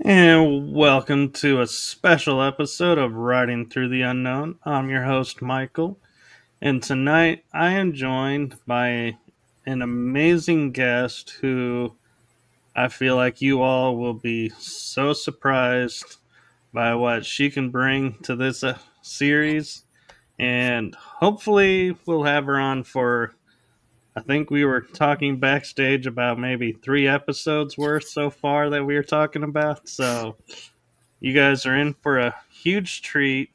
And welcome to a special episode of Riding Through the Unknown. I'm your host, Michael, and tonight I am joined by an amazing guest who I feel like you all will be so surprised by what she can bring to this series. And hopefully, we'll have her on for, I think we were talking backstage about maybe 3 episodes worth so far that we were talking about. So you guys are in for a huge treat.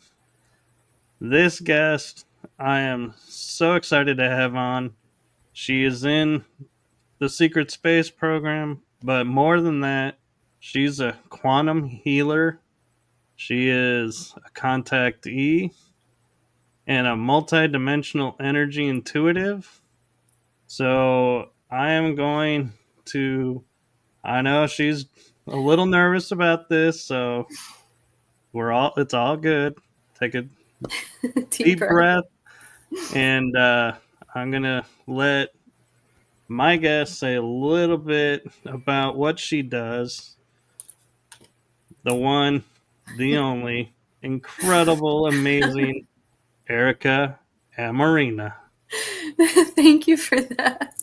This guest, I am so excited to have on. She is in the secret space program, but more than that, she's a quantum healer. She is a contactee and a multidimensional energy intuitive. So I am going to. I know she's a little nervous about this, so it's all good. Take a deep Deeper. breath, and I'm gonna let my guest say a little bit about what she does. The one, the only, incredible, amazing Erica Amoreena. Thank you for that.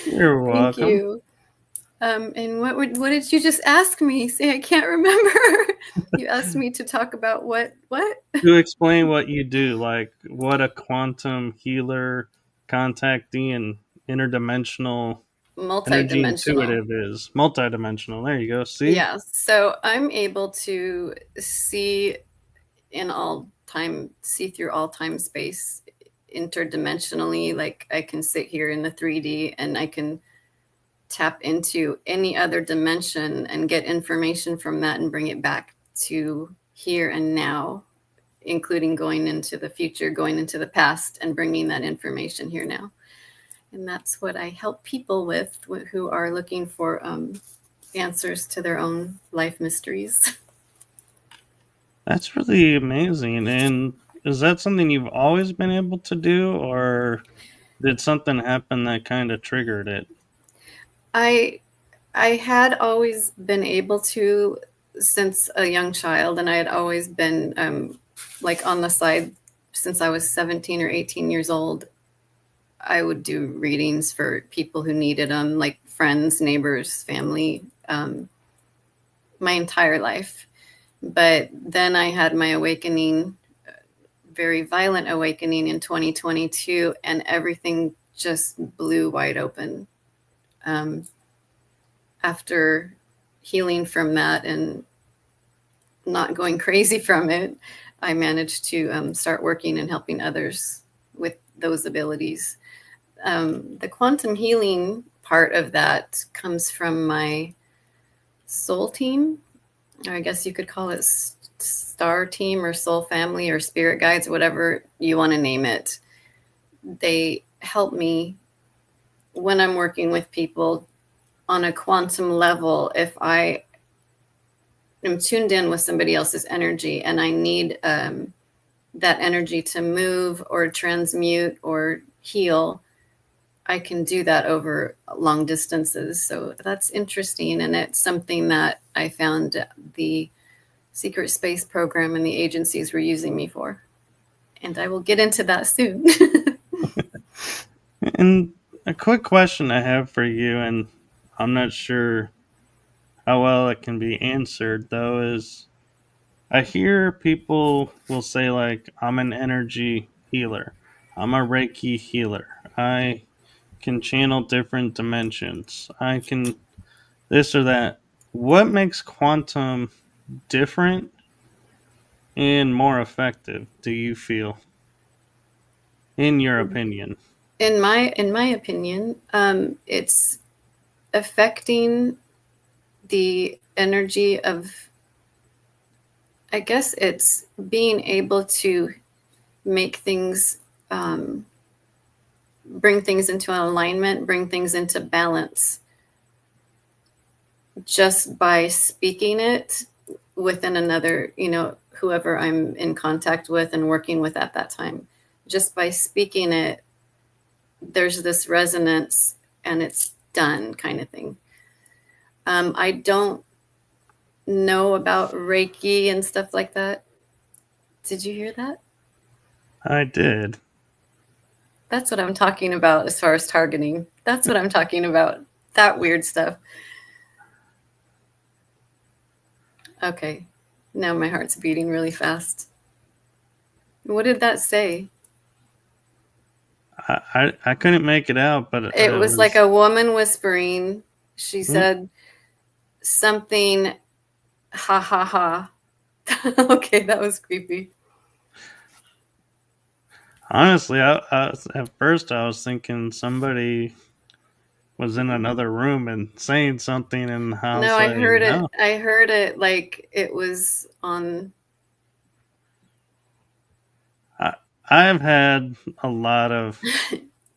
You're Thank welcome. you. And what did you just ask me? See, I can't remember. You asked me to talk about what? To explain what you do, like what a quantum healer, contactee, and interdimensional energy Multidimensional. intuitive is. Multidimensional. There you go. See? Yeah. So I'm able to see see through all time space interdimensionally. Like I can sit here in the 3D and I can tap into any other dimension and get information from that and bring it back to here and now, including going into the future, going into the past, and bringing that information here now. And that's what I help people with who are looking for answers to their own life mysteries. That's really amazing. And is that something you've always been able to do, or did something happen that kind of triggered it? I had always been able to since a young child, and I had always been like on the side since I was 17 or 18 years old. I would do readings for people who needed them, like friends, neighbors, family, my entire life. But then I had my awakening, very violent awakening in 2022, and everything just blew wide open. After healing from that and not going crazy from it, I managed to start working and helping others with those abilities. The quantum healing part of that comes from my soul team, or I guess you could call it star team or soul family or spirit guides, whatever you want to name it. They help me when I'm working with people on a quantum level. If I am tuned in with somebody else's energy and I need that energy to move or transmute or heal, I can do that over long distances. So that's interesting. And it's something that I found the secret space program and the agencies were using me for. And I will get into that soon. And a quick question I have for you, and I'm not sure how well it can be answered, though, is I hear people will say, like, I'm an energy healer, I'm a Reiki healer, I can channel different dimensions, I can this or that. What makes quantum different and more effective, do you feel, in your opinion? In my opinion, it's affecting the energy of, I guess it's being able to make things, bring things into alignment, bring things into balance just by speaking it within another, whoever I'm in contact with and working with at that time. Just by speaking it, there's this resonance and it's done kind of thing. I don't know about Reiki and stuff like that. Did you hear that? I did. That's what I'm talking about as far as targeting. That's what I'm talking about. That weird stuff. Okay. Now my heart's beating really fast. What did that say? I couldn't make it out, but It it was like was. a woman whispering. She Hmm? said something, ha ha ha. Okay, that was creepy. Honestly, at first I was thinking somebody was in another room and saying something, and I No, was I like, heard it. no. I heard it like it was on. I I've had a lot of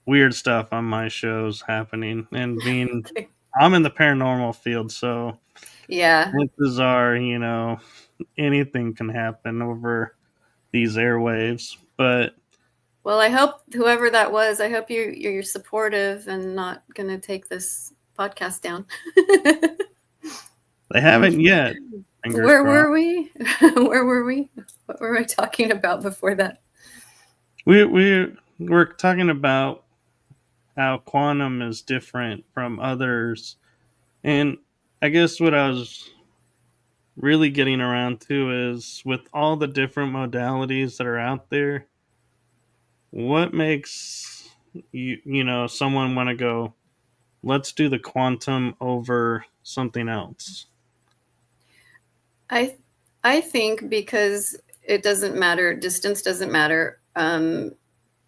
weird stuff on my shows happening, and being I'm in the paranormal field, so Yeah. chances are, anything can happen over these airwaves. But Well, I hope whoever that was, I hope you're supportive and not gonna take this podcast down. they haven't yet. Fingers Where crossed. were we? Where were we? What were I talking about before that? We're talking about how quantum is different from others, and I guess what I was really getting around to is with all the different modalities that are out there, what makes someone want to go, let's do the quantum over something else? I I think because it doesn't matter, distance doesn't matter.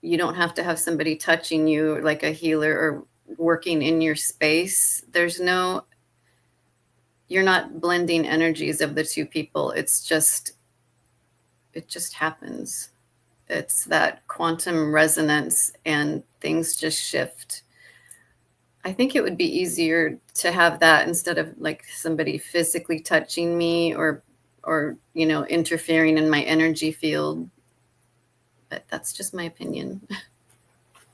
You don't have to have somebody touching you like a healer or working in your space. You're not blending energies of the two people. It just happens. It's that quantum resonance and things just shift. I think it would be easier to have that instead of like somebody physically touching me or interfering in my energy field. But that's just my opinion.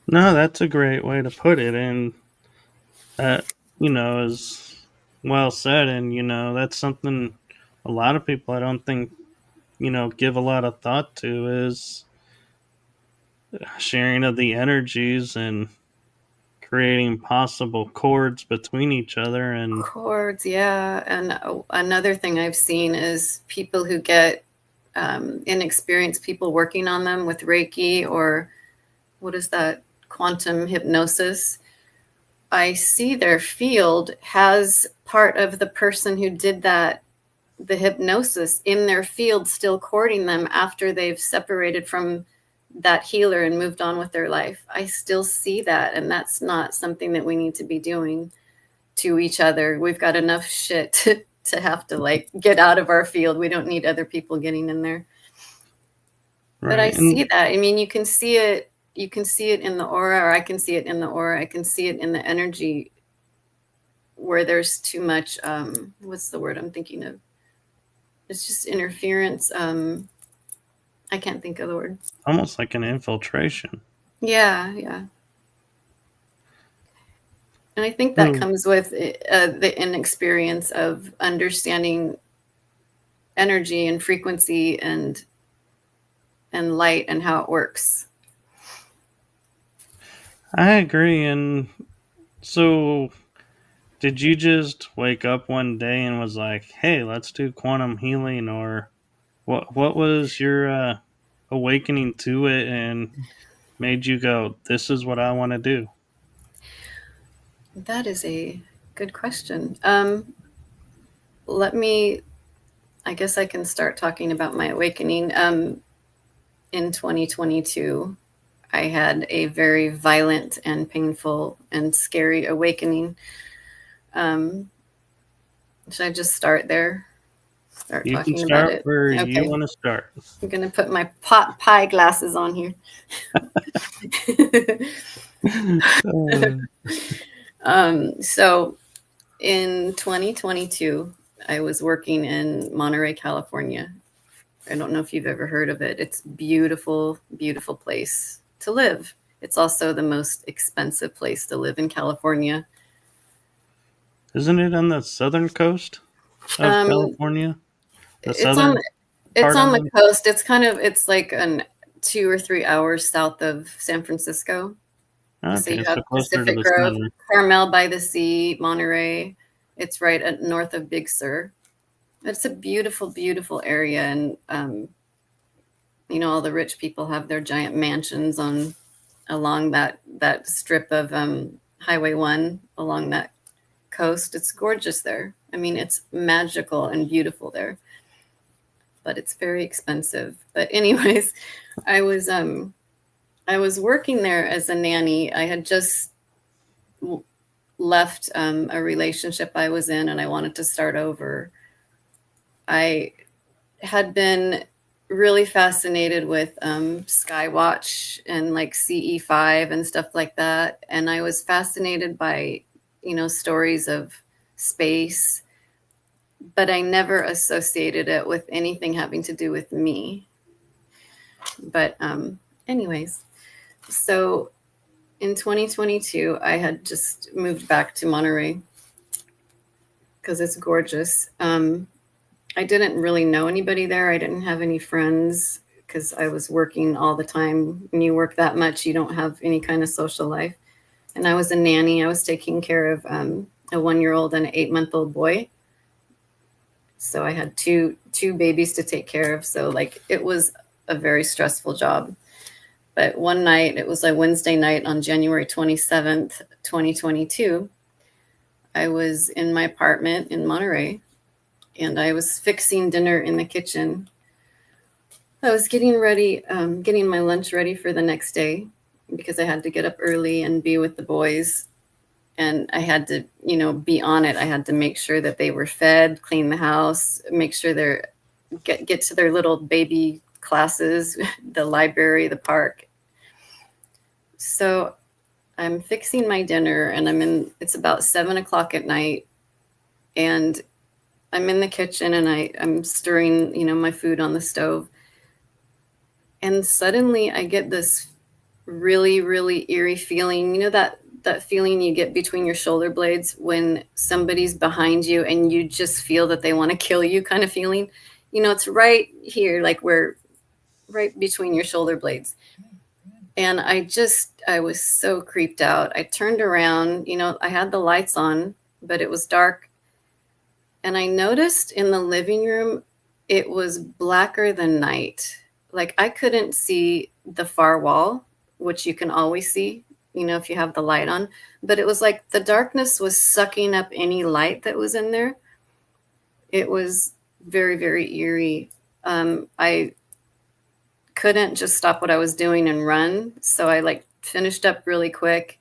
No, that's a great way to put it, and that is well said. And that's something a lot of people, I don't think, give a lot of thought to, is sharing of the energies and creating possible chords between each other. And Chords, yeah. And another thing I've seen is people who get inexperienced people working on them with Reiki or what is that, quantum hypnosis. I see their field has part of the person who did that, the hypnosis in their field, still courting them after they've separated from that healer and moved on with their life. I still see that. And that's not something that we need to be doing to each other. We've got enough shit to have to like get out of our field. We don't need other people getting in there. But I right, see and that. I mean, you can see it. You can see it in the aura, or I can see it in the aura. I can see it in the energy where there's too much. What's the word I'm thinking of? It's just interference. I can't think of the word. almost like an infiltration. Yeah, yeah. And I think that Hmm. comes with the inexperience of understanding energy and frequency and light and how it works. I agree. And so, did you just wake up one day and was like, "Hey, let's do quantum healing," or what was your awakening to it and made you go, "This is what I want to do"? That is a good question. Let me, I guess I can start talking about my awakening. In 2022, I had a very violent and painful and scary awakening. Um, should I just start there? Start You can talking about start it? where you Okay. want to start. I'm going to put my pot pie glasses on here. Uh, So in 2022, I was working in Monterey, California. I don't know if you've ever heard of it. It's beautiful, beautiful place to live. It's also the most expensive place to live in California. isn't it on the southern coast? of Um, California? The it's on southern it's part, I on the mean? coast. It's like an 2 or 3 hours south of San Francisco. So you Okay, have so closer to Pacific the Grove, center. Carmel by the Sea, Monterey. It's right at north of Big Sur. It's a beautiful, beautiful area, and all the rich people have their giant mansions on along that strip of Highway 1 along that coast. It's gorgeous there. I mean, it's magical and beautiful there, but it's very expensive. But anyways, I was um I was working there as a nanny. I had just left a relationship I was in, and I wanted to start over. I had been really fascinated with Skywatch and like CE5 and stuff like that. And I was fascinated by, stories of space, but I never associated it with anything having to do with me. But, anyways, so in 2022, I had just moved back to Monterey because it's gorgeous. I didn't really know anybody there. I didn't have any friends because I was working all the time. When you work that much, you don't have any kind of social life. And I was a nanny. I was taking care of a 1-year-old and an 8-month-old boy. So I had two babies to take care of. So like it was a very stressful job. But one night, it was a Wednesday night on January 27th, 2022. I was in my apartment in Monterey, and I was fixing dinner in the kitchen. I was getting ready, getting my lunch ready for the next day because I had to get up early and be with the boys. And I had to, be on it. I had to make sure that they were fed, clean the house, make sure they're get to their little baby classes, the library, the park. So I'm fixing my dinner, and it's about 7 o'clock at night, and I'm in the kitchen, and I'm stirring, my food on the stove. And suddenly I get this really, really eerie feeling. That feeling you get between your shoulder blades when somebody's behind you and you just feel that they want to kill you kind of feeling. It's right here, like we're right between your shoulder blades. And I was so creeped out. I turned around, I had the lights on, but it was dark. And I noticed in the living room, it was blacker than night. Like I couldn't see the far wall, which you can always see, if you have the light on. But it was like the darkness was sucking up any light that was in there. It was very, very eerie. I couldn't just stop what I was doing and run. So I like finished up really quick.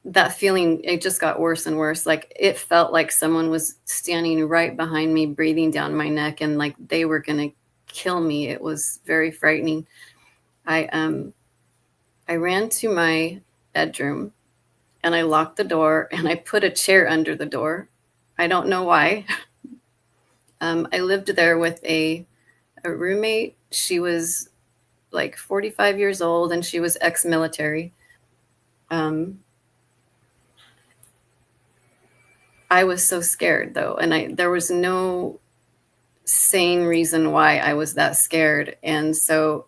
That feeling, it just got worse and worse. Like it felt like someone was standing right behind me, breathing down my neck, and like they were going to kill me. It was very frightening. I ran to my bedroom, and I locked the door, and I put a chair under the door. I don't know why. I lived there with a roommate. She was like 45 years old, and she was ex-military. I was so scared though, and there was no sane reason why I was that scared. And so,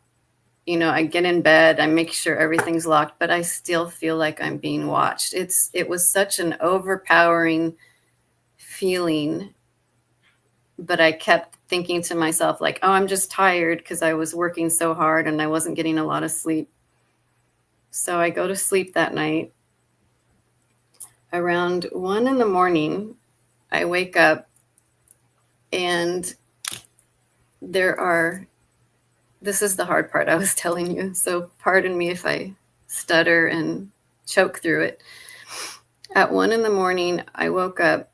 I get in bed, I make sure everything's locked, but I still feel like I'm being watched. It was such an overpowering feeling, but I kept thinking to myself like, oh, I'm just tired because I was working so hard and I wasn't getting a lot of sleep. So I go to sleep that night. Around 1 in the morning, I wake up, and this is the hard part I was telling you. So pardon me if I stutter and choke through it. At 1 in the morning, I woke up,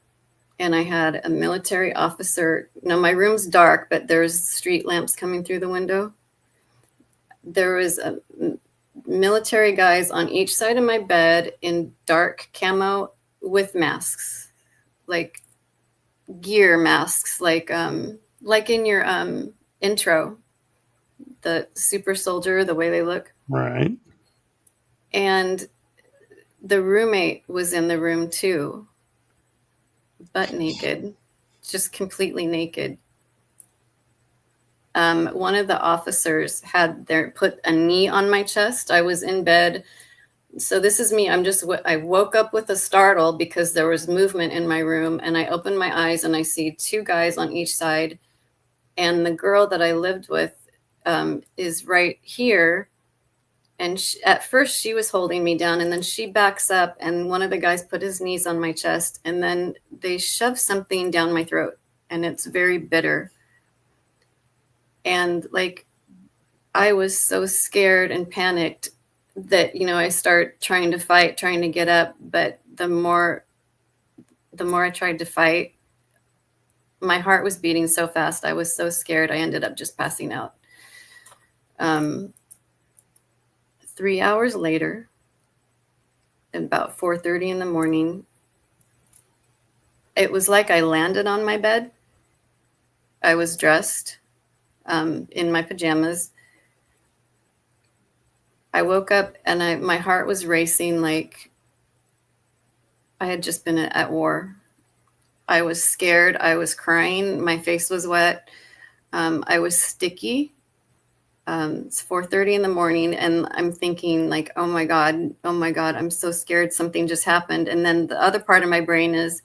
and I had a military officer. Now my room's dark, but there's street lamps coming through the window. There was military guys on each side of my bed in dark camo with masks, like gear masks, like in your intro, the super soldier, the way they look. Right. And the roommate was in the room too. butt naked, just completely naked. One of the officers had put a knee on my chest. I was in bed. So this is me. I woke up with a startle because there was movement in my room, and I opened my eyes and I see two guys on each side. And the girl that I lived with is right here. And at first she was holding me down, and then she backs up, and one of the guys put his knees on my chest, and then they shove something down my throat, and it's very bitter. And like, I was so scared and panicked that, I start trying to fight, trying to get up. But the more I tried to fight, my heart was beating so fast. I was so scared. I ended up just passing out. 3 hours later, about 4:30 in the morning, it was like I landed on my bed. I was dressed in my pajamas. I woke up and my heart was racing like I had just been at war. I was scared. I was crying. My face was wet. I was sticky. It's 4:30 in the morning, and I'm thinking like, oh my God, I'm so scared. Something just happened. And then the other part of my brain is,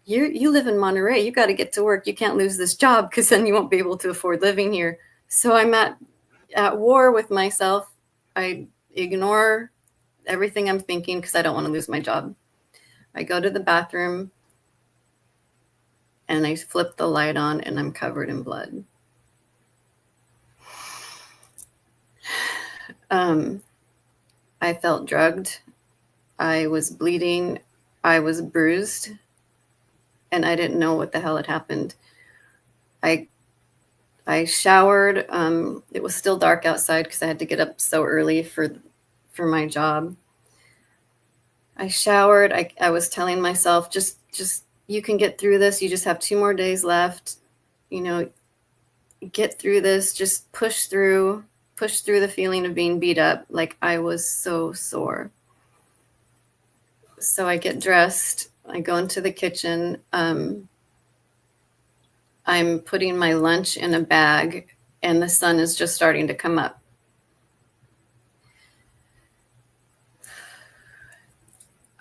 you live in Monterey. You got to get to work. You can't lose this job because then you won't be able to afford living here. So I'm at war with myself. I ignore everything I'm thinking because I don't want to lose my job. I go to the bathroom and I flip the light on, and I'm covered in blood. I felt drugged. I was bleeding. I was bruised, and I didn't know what the hell had happened. I showered. It was still dark outside because I had to get up so early for my job. I showered. I was telling myself, just you can get through this. You just have 2 more days left. Get through this. Just push through the feeling of being beat up. Like, I was so sore. So I get dressed. I go into the kitchen. I'm putting my lunch in a bag, and the sun is just starting to come up.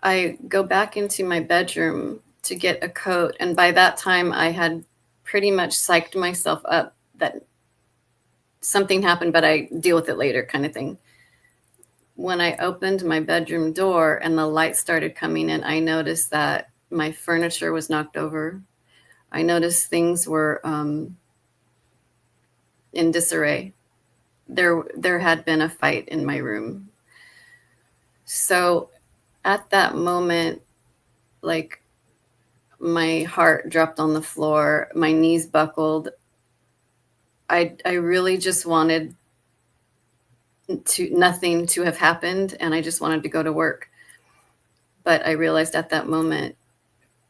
I go back into my bedroom to get a coat, and by that time I had pretty much psyched myself up that something happened, but I deal with it later kind of thing. When I opened my bedroom door and the light started coming in, I noticed that my furniture was knocked over. I noticed things were in disarray. There had been a fight in my room. So at that moment, like, my heart dropped on the floor, my knees buckled. I really just wanted nothing to have happened, and I just wanted to go to work. But I realized at that moment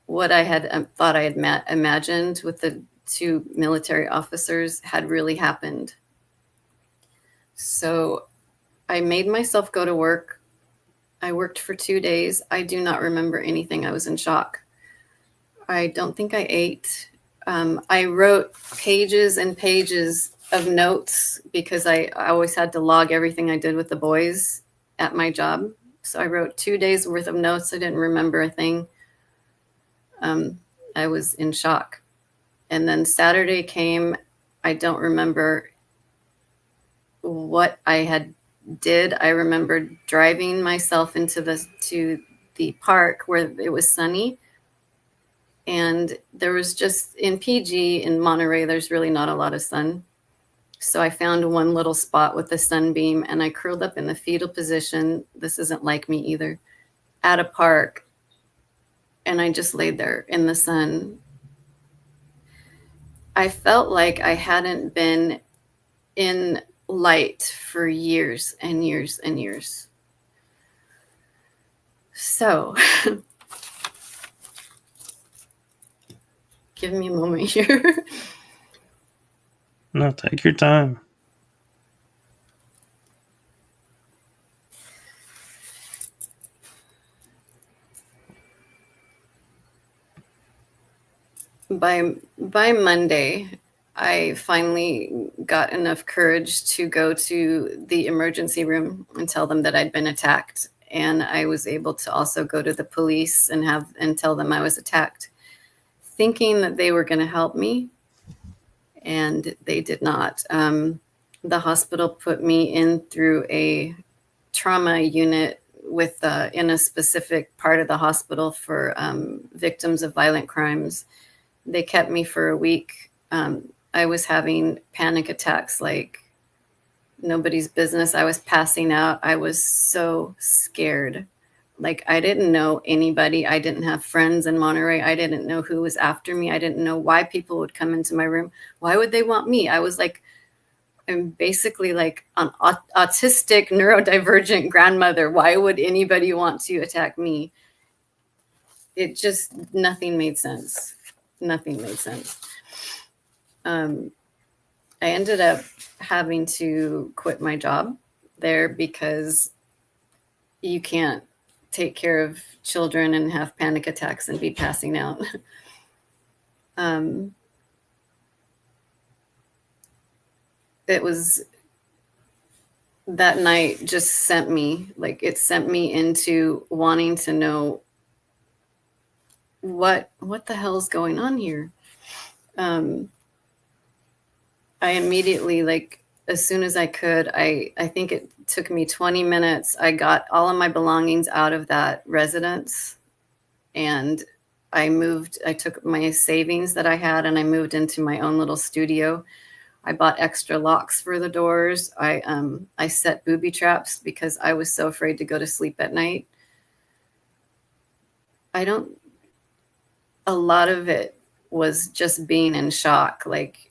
what I had thought I had imagined with the 2 military officers had really happened. So I made myself go to work. I worked for 2 days. I do not remember anything. I was in shock. I don't think I ate. I wrote pages and pages of notes because I always had to log everything I did with the boys at my job. So I wrote 2 days worth of notes. I didn't remember a thing. I was in shock. And then Saturday came. I don't remember what I had did. I remember driving myself into the park where it was sunny. And there was just, in PG, in Monterey, there's really not a lot of sun. So I found one little spot with a sunbeam, and I curled up in the fetal position. This isn't like me either. At a park. And I just laid there in the sun. I felt like I hadn't been in light for years and years and years. So give me a moment here. No, take your time. by Monday, I finally got enough courage to go to the emergency room and tell them that I'd been attacked. And I was able to also go to the police and tell them I was attacked, thinking that they were going to help me, and they did not. The hospital put me in through a trauma unit with in a specific part of the hospital for victims of violent crimes. They kept me for a week. I was having panic attacks like nobody's business. I was passing out. I was so scared. Like, I didn't know anybody. I didn't have friends in Monterey. I didn't know who was after me. I didn't know why people would come into my room. Why would they want me? I was like, I'm basically like an autistic, neurodivergent grandmother. Why would anybody want to attack me? It just, nothing made sense. Nothing made sense. I ended up having to quit my job there because you can't take care of children and have panic attacks and be passing out. It was, that night just sent me into wanting to know what the hell's going on here. I immediately, like, as soon as I could, I think it took me 20 minutes. I got all of my belongings out of that residence, and I took my savings that I had and I moved into my own little studio. I bought extra locks for the doors. I set booby traps because I was so afraid to go to sleep at night. A lot of it was just being in shock. Like,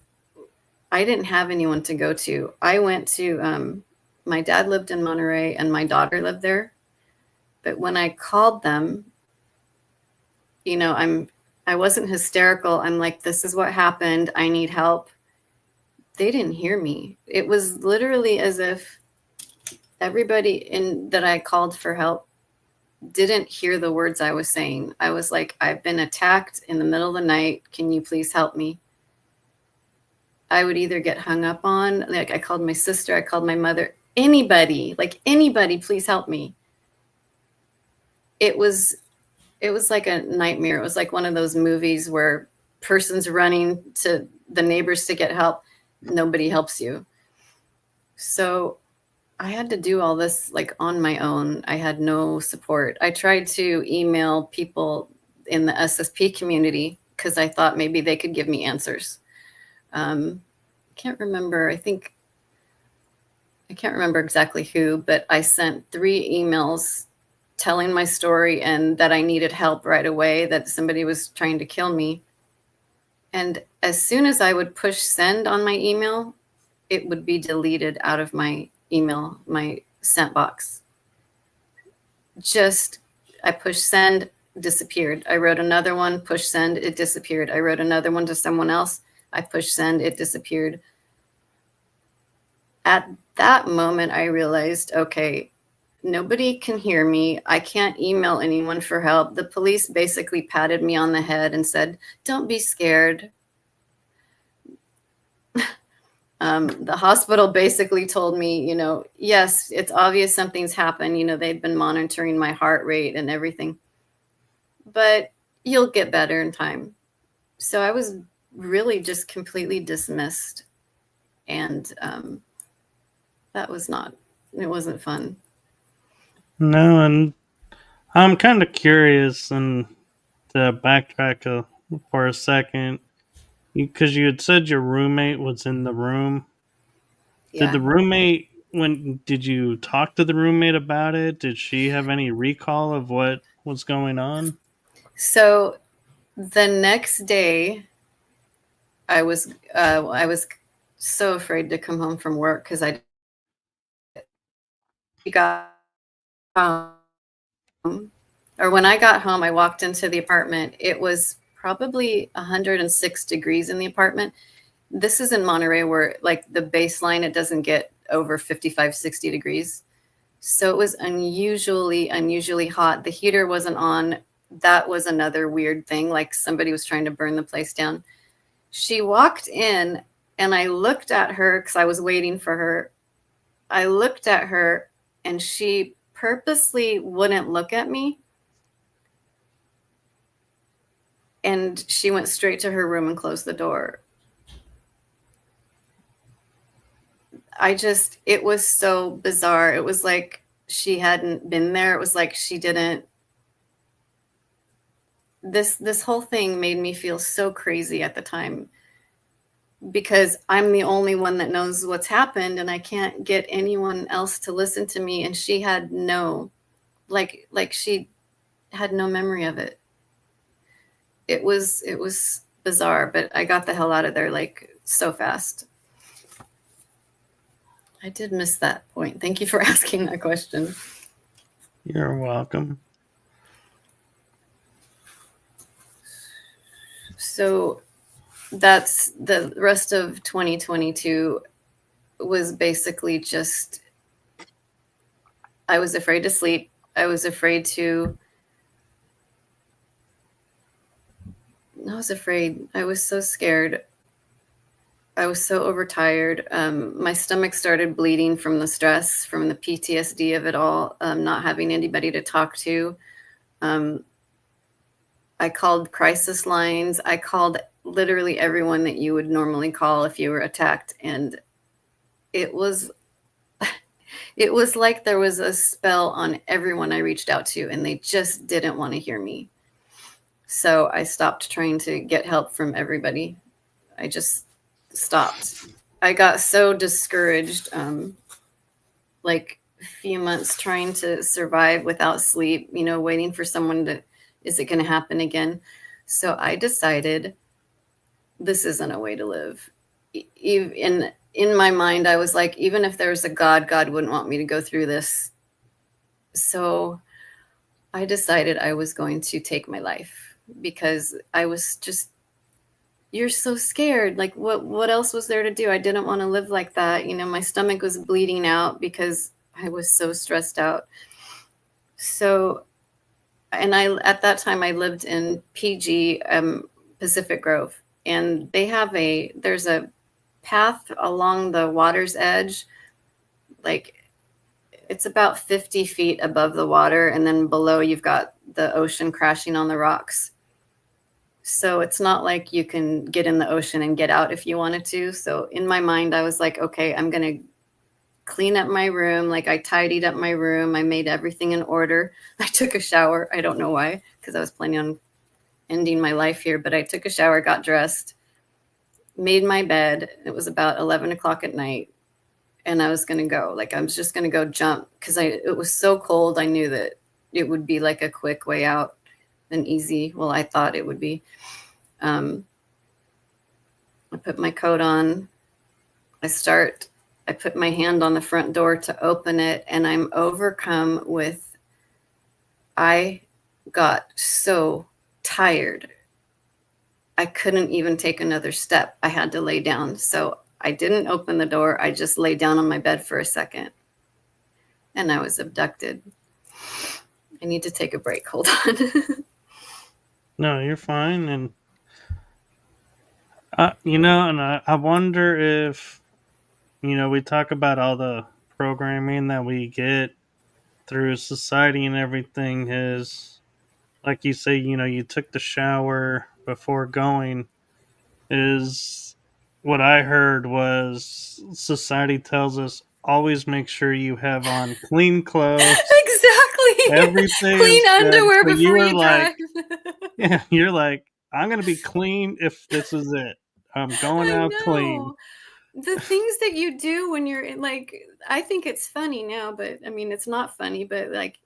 I didn't have anyone to go to. I went to, my dad lived in Monterey and my daughter lived there. But when I called them, I wasn't hysterical. I'm like, this is what happened. I need help. They didn't hear me. It was literally as if everybody that I called for help didn't hear the words I was saying. I was like, I've been attacked in the middle of the night. Can you please help me? I would either get hung up on, like, I called my sister, I called my mother, anybody, please help me. It was like a nightmare. It was like one of those movies where person's running to the neighbors to get help. Nobody helps you. So I had to do all this like on my own. I had no support. I tried to email people in the SSP community because I thought maybe they could give me answers. Can't remember. I can't remember exactly who, but I sent 3 emails telling my story and that I needed help right away, that somebody was trying to kill me. And as soon as I would push send on my email, it would be deleted out of my email, my sent box. I pushed send, disappeared. I wrote another one, push send, it disappeared. I wrote another one to someone else. I pushed send, it disappeared. At that moment, I realized, okay, nobody can hear me. I can't email anyone for help. The police basically patted me on the head and said, don't be scared. The hospital basically told me, yes, it's obvious something's happened. They've been monitoring my heart rate and everything, but you'll get better in time. So I was really just completely dismissed. And it wasn't fun. No, and I'm kind of curious, and to backtrack for a second, because you had said your roommate was in the room. Yeah. Did you talk to the roommate about it? Did she have any recall of what was going on? So the next day, I was so afraid to come home from work because I got home, or when I got home, I walked into the apartment. It was probably 106 degrees in the apartment. This is in Monterey where like the baseline, it doesn't get over 55, 60 degrees. So it was unusually hot. The heater wasn't on. that was another weird thing. Like somebody was trying to burn the place down. She walked in and I looked at her because I was waiting for her. I looked at her and she purposely wouldn't look at me. And she went straight to her room and closed the door. It was so bizarre. It was like she hadn't been there. It was like she didn't. This whole thing made me feel so crazy at the time because I'm the only one that knows what's happened and I can't get anyone else to listen to me. And she had she had no memory of it. It was bizarre, but I got the hell out of there like so fast. I did miss that point. Thank you for asking that question. You're welcome. So that's the rest of 2022 was basically just, I was afraid to sleep. I was so scared. I was so overtired. My stomach started bleeding from the stress, from the PTSD of it all, not having anybody to talk to. I called crisis lines. I called literally everyone that you would normally call if you were attacked. And it was like there was a spell on everyone I reached out to, and they just didn't want to hear me. So I stopped trying to get help from everybody. I just stopped. I got so discouraged, like a few months trying to survive without sleep, waiting for someone to, is it going to happen again? So I decided this isn't a way to live. In my mind, I was like, even if there's a God wouldn't want me to go through this. So I decided I was going to take my life because I was just, you're so scared. Like what else was there to do? I didn't want to live like that. My stomach was bleeding out because I was so stressed out. So, and at that time I lived in PG, Pacific Grove, and there's a path along the water's edge. Like it's about 50 feet above the water. And then below you've got the ocean crashing on the rocks. So it's not like you can get in the ocean and get out if you wanted to. So in my mind, I was like, okay, I'm going to clean up my room. Like I tidied up my room. I made everything in order. I took a shower. I don't know why, because I was planning on ending my life here, but I took a shower, got dressed, made my bed. It was about 11 o'clock at night. And I was going to go, like, I was just going to go jump because it was so cold. I knew that it would be like a quick way out. An easy, well, I thought it would be. I put my coat on. I put my hand on the front door to open it, and I'm overcome with, I got so tired. I couldn't even take another step. I had to lay down. So I didn't open the door. I just lay down on my bed for a second, and I was abducted. I need to take a break. Hold on. No, you're fine. And, I wonder if, we talk about all the programming that we get through society and everything is, like you say, you took the shower before going, is what I heard was society tells us always make sure you have on clean clothes. Exactly. Everything Clean is good. underwear So before you like, drive. yeah, you're like, I'm going to be clean if this is it. I'm going I out clean. know. The things that you do when you're like, I think it's funny now, but I mean, it's not funny, but like,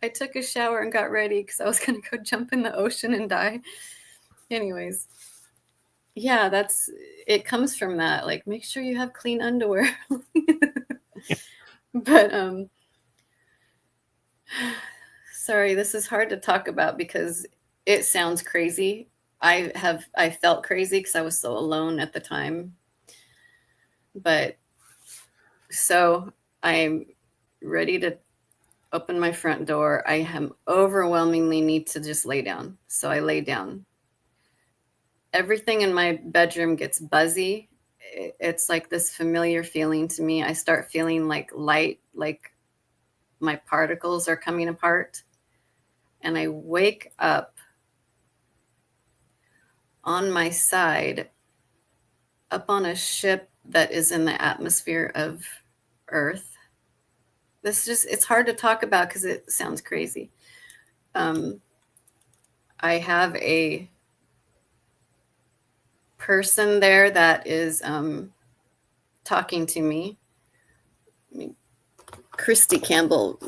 I took a shower and got ready because I was going to go jump in the ocean and die. Anyways, yeah, it comes from that. Like, make sure you have clean underwear. But, sorry, this is hard to talk about because it sounds crazy. I felt crazy because I was so alone at the time. But so I'm ready to open my front door. I am overwhelmingly need to just lay down. So I lay down. Everything in my bedroom gets buzzy. It's like this familiar feeling to me. I start feeling like light, like my particles are coming apart. And I wake up on my side, up on a ship that is in the atmosphere of Earth. It's hard to talk about because it sounds crazy. I have a person there that is talking to me. Christy Campbell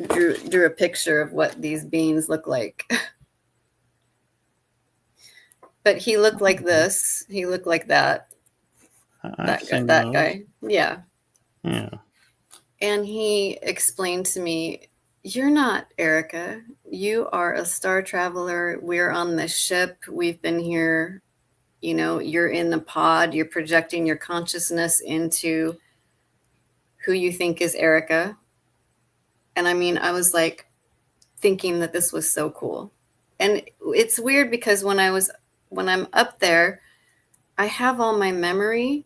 drew a picture of what these beings look like. But he looked like this. He looked like that. That guy. Yeah. Yeah. And he explained to me, "You're not Erica. You are a star traveler. We're on this ship. We've been here. You know, you're in the pod. You're projecting your consciousness into who you think is Erica." And I mean, I was like thinking that this was so cool. And it's weird because when I'm up there, I have all my memory.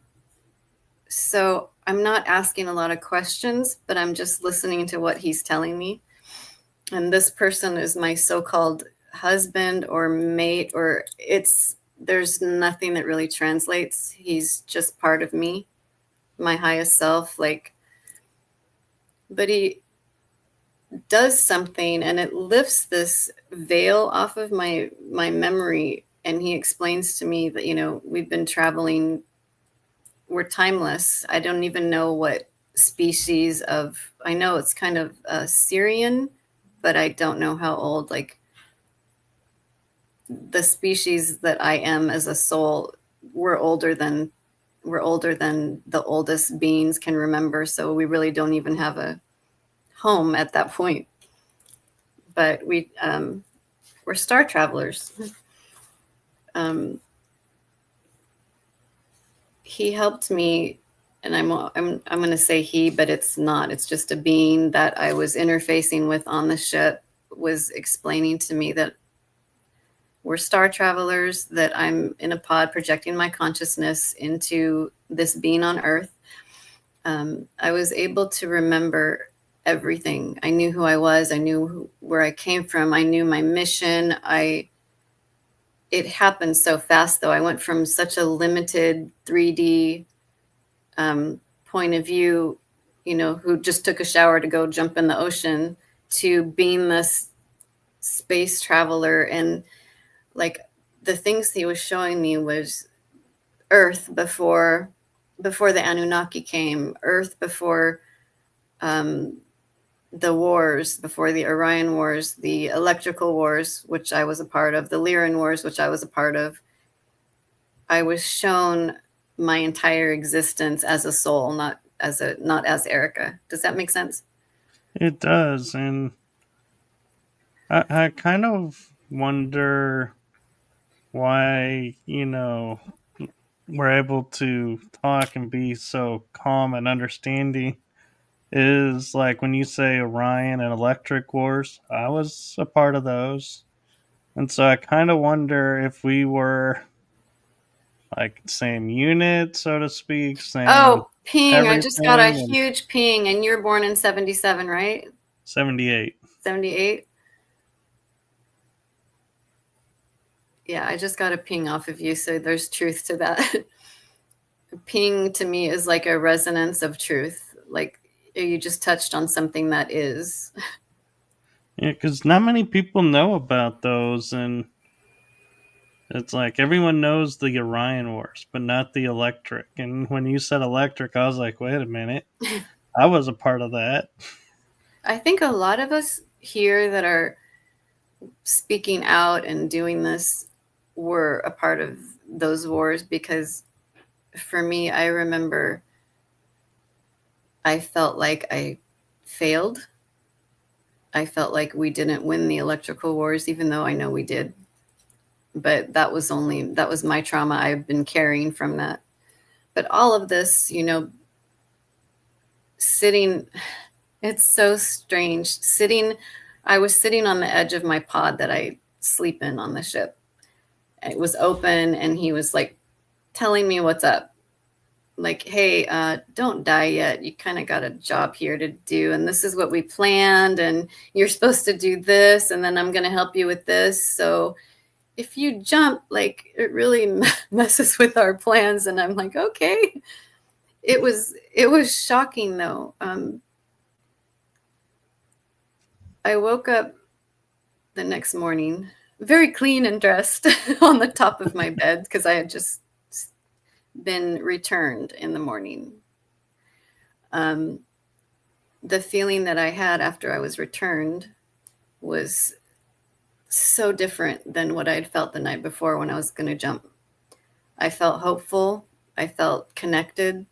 So I'm not asking a lot of questions, but I'm just listening to what he's telling me. And this person is my so-called husband or mate, or there's nothing that really translates. He's just part of me, my highest self. But he does something and it lifts this veil off of my memory. And he explains to me that, you know, we've been traveling, we're timeless. I don't even know what species of, I know it's kind of Syrian, but I don't know how old. Like the species that I am as a soul, we're older than the oldest beings can remember. So we really don't even have a home at that point. But we're star travelers. He helped me, and I'm going to say he, but it's not. It's just a being that I was interfacing with on the ship was explaining to me that we're star travelers, that I'm in a pod projecting my consciousness into this being on Earth. I was able to remember everything. I knew who I was. I knew where I came from. I knew my mission. It happened so fast, though. I went from such a limited 3D point of view, you know, who just took a shower to go jump in the ocean, to being this space traveler. And like the things he was showing me was Earth before the Anunnaki came, Earth before the wars, before the Orion Wars, the Electrical Wars, which I was a part of, the Lyran Wars, which I was a part of. I was shown my entire existence as a soul, not as Erica. Does that make sense? It does. And I kind of wonder why, you know, we're able to talk and be so calm and understanding. Is like when you say Orion and Electric Wars, I was a part of those. And so I kind of wonder if we were like same unit, so to speak, same. Oh, ping. I just got a everything, and huge ping. And you're born in 77, right? 78. 78? Yeah, I just got a ping off of you, so there's truth to that. Ping to me is like a resonance of truth. Like you just touched on something that is. Yeah, because not many people know about those, and it's like everyone knows the Orion Wars, but not the Electric. And when you said Electric, I was like, wait a minute, I was a part of that. I think a lot of us here that are speaking out and doing this were a part of those wars, because for me, I remember I felt like I failed. I felt like we didn't win the electrical wars, even though I know we did. But that was my trauma I've been carrying from that. But all of this, you know, sitting It's so strange. I was sitting on the edge of my pod that I sleep in on the ship. It was open, and he was like telling me what's up. Like, hey, don't die yet. You kind of got a job here to do, and this is what we planned, and you're supposed to do this, and then I'm going to help you with this. So if you jump, like, it really messes with our plans. And I'm like, okay. It was shocking though. I woke up the next morning very clean and dressed on the top of my bed because I had just been returned in the morning. The feeling that I had after I was returned was so different than what I'd felt the night before when I was going to jump. I felt hopeful. I felt connected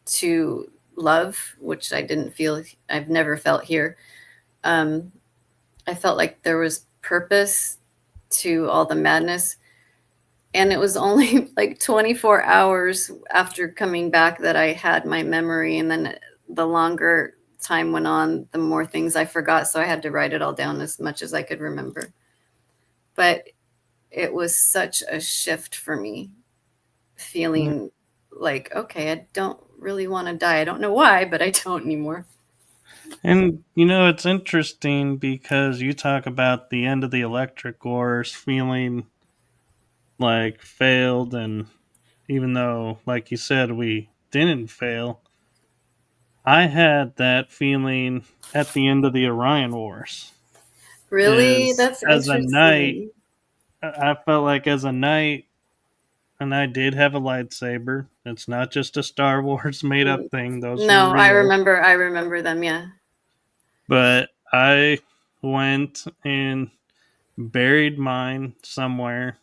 to love, which I've never felt here. I felt like there was purpose to all the madness. And it was only like 24 hours after coming back that I had my memory. And then the longer time went on, the more things I forgot. So I had to write it all down as much as I could remember. But it was such a shift for me, feeling like, okay, I don't really want to die. I don't know why, but I don't anymore. And it's interesting because you talk about the end of the electric wars feeling like failed, and even though, like you said, we didn't fail, I had that feeling at the end of the Orion Wars. Really? Is That's as a knight, interesting. I felt like as a knight, and I did have a lightsaber. It's not just a Star Wars made up thing; those were No, I real. remember. I remember them. Yeah. But I went and buried mine somewhere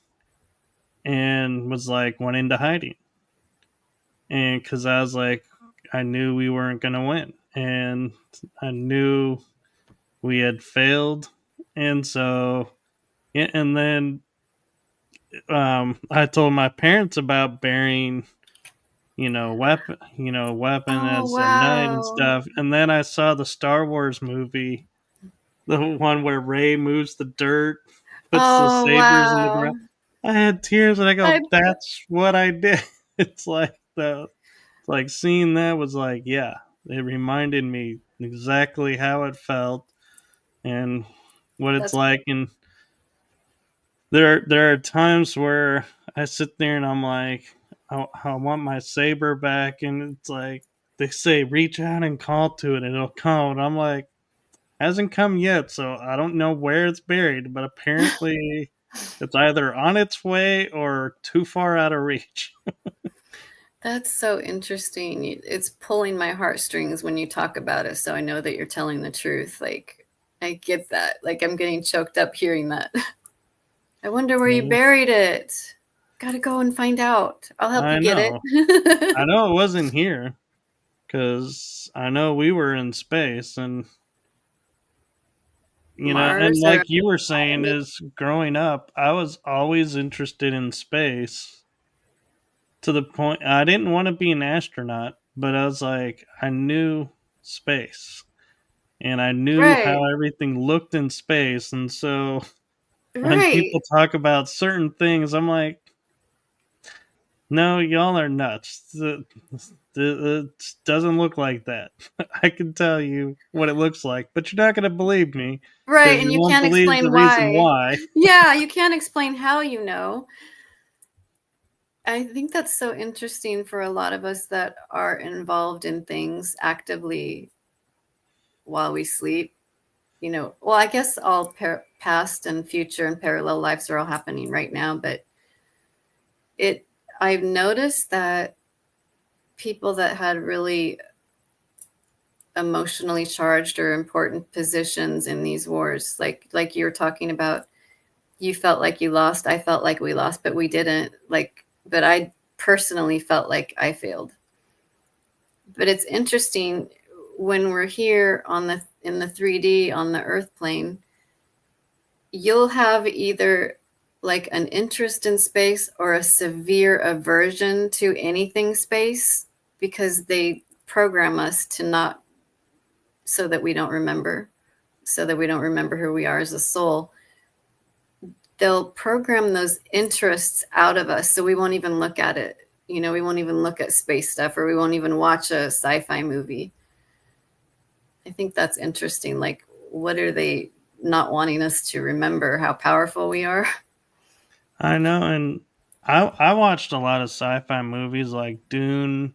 and was like went into hiding, and because I was like, I knew we weren't gonna win, and I knew we had failed, and so and then I told my parents about burying weapon Oh, as a knight and wow. stuff, and then I saw the Star Wars movie, the one where Ray moves the dirt, puts the Oh, sabers in the wow. ground. I had tears, and I I, go, "That's what I did." It's like seeing that was like, yeah, it reminded me exactly how it felt and what it's that's like. And there are times where I sit there and I'm like, I want my saber back, and it's like they say, reach out and call to it, and it'll come. And I'm like, hasn't come yet, so I don't know where it's buried, but apparently it's either on its way or too far out of reach. that's so interesting. It's pulling my heartstrings when you talk about it, so I know that you're telling the truth. Like, I get that. Like, I'm getting choked up hearing that. I wonder where you Yeah, buried it. Gotta go and find out. I'll help you I get know. it. I know it wasn't here because I know we were in space, and and Mars or like you were saying, planet. is growing up, I was always interested in space to the point I didn't want to be an astronaut, but I was like, I knew space and I knew Right. how everything looked in space. And so when Right. people talk about certain things, I'm like, no, y'all are nuts. It doesn't look like that. I can tell you what it looks like, but you're not going to believe me Right. because And you you won't can't believe the explain reason why. why. Yeah, you can't explain how you know. I think that's so interesting for a lot of us that are involved in things actively while we sleep. Well, I guess all past and future and parallel lives are all happening right now, but it, I've noticed that people that had really emotionally charged or important positions in these wars, like you were talking about, you felt like you lost, I felt like we lost, but we didn't. Like, but I personally felt like I failed. But it's interesting when we're here on the in the 3D on the earth plane, you'll have either like an interest in space or a severe aversion to anything space because they program us to not so that we don't remember, who we are as a soul. They'll program those interests out of us, so we won't even look at it. We won't even look at space stuff, or we won't even watch a sci-fi movie. I think that's interesting. Like, what are they not wanting us to remember? How powerful we are? I know, and I watched a lot of sci-fi movies like Dune,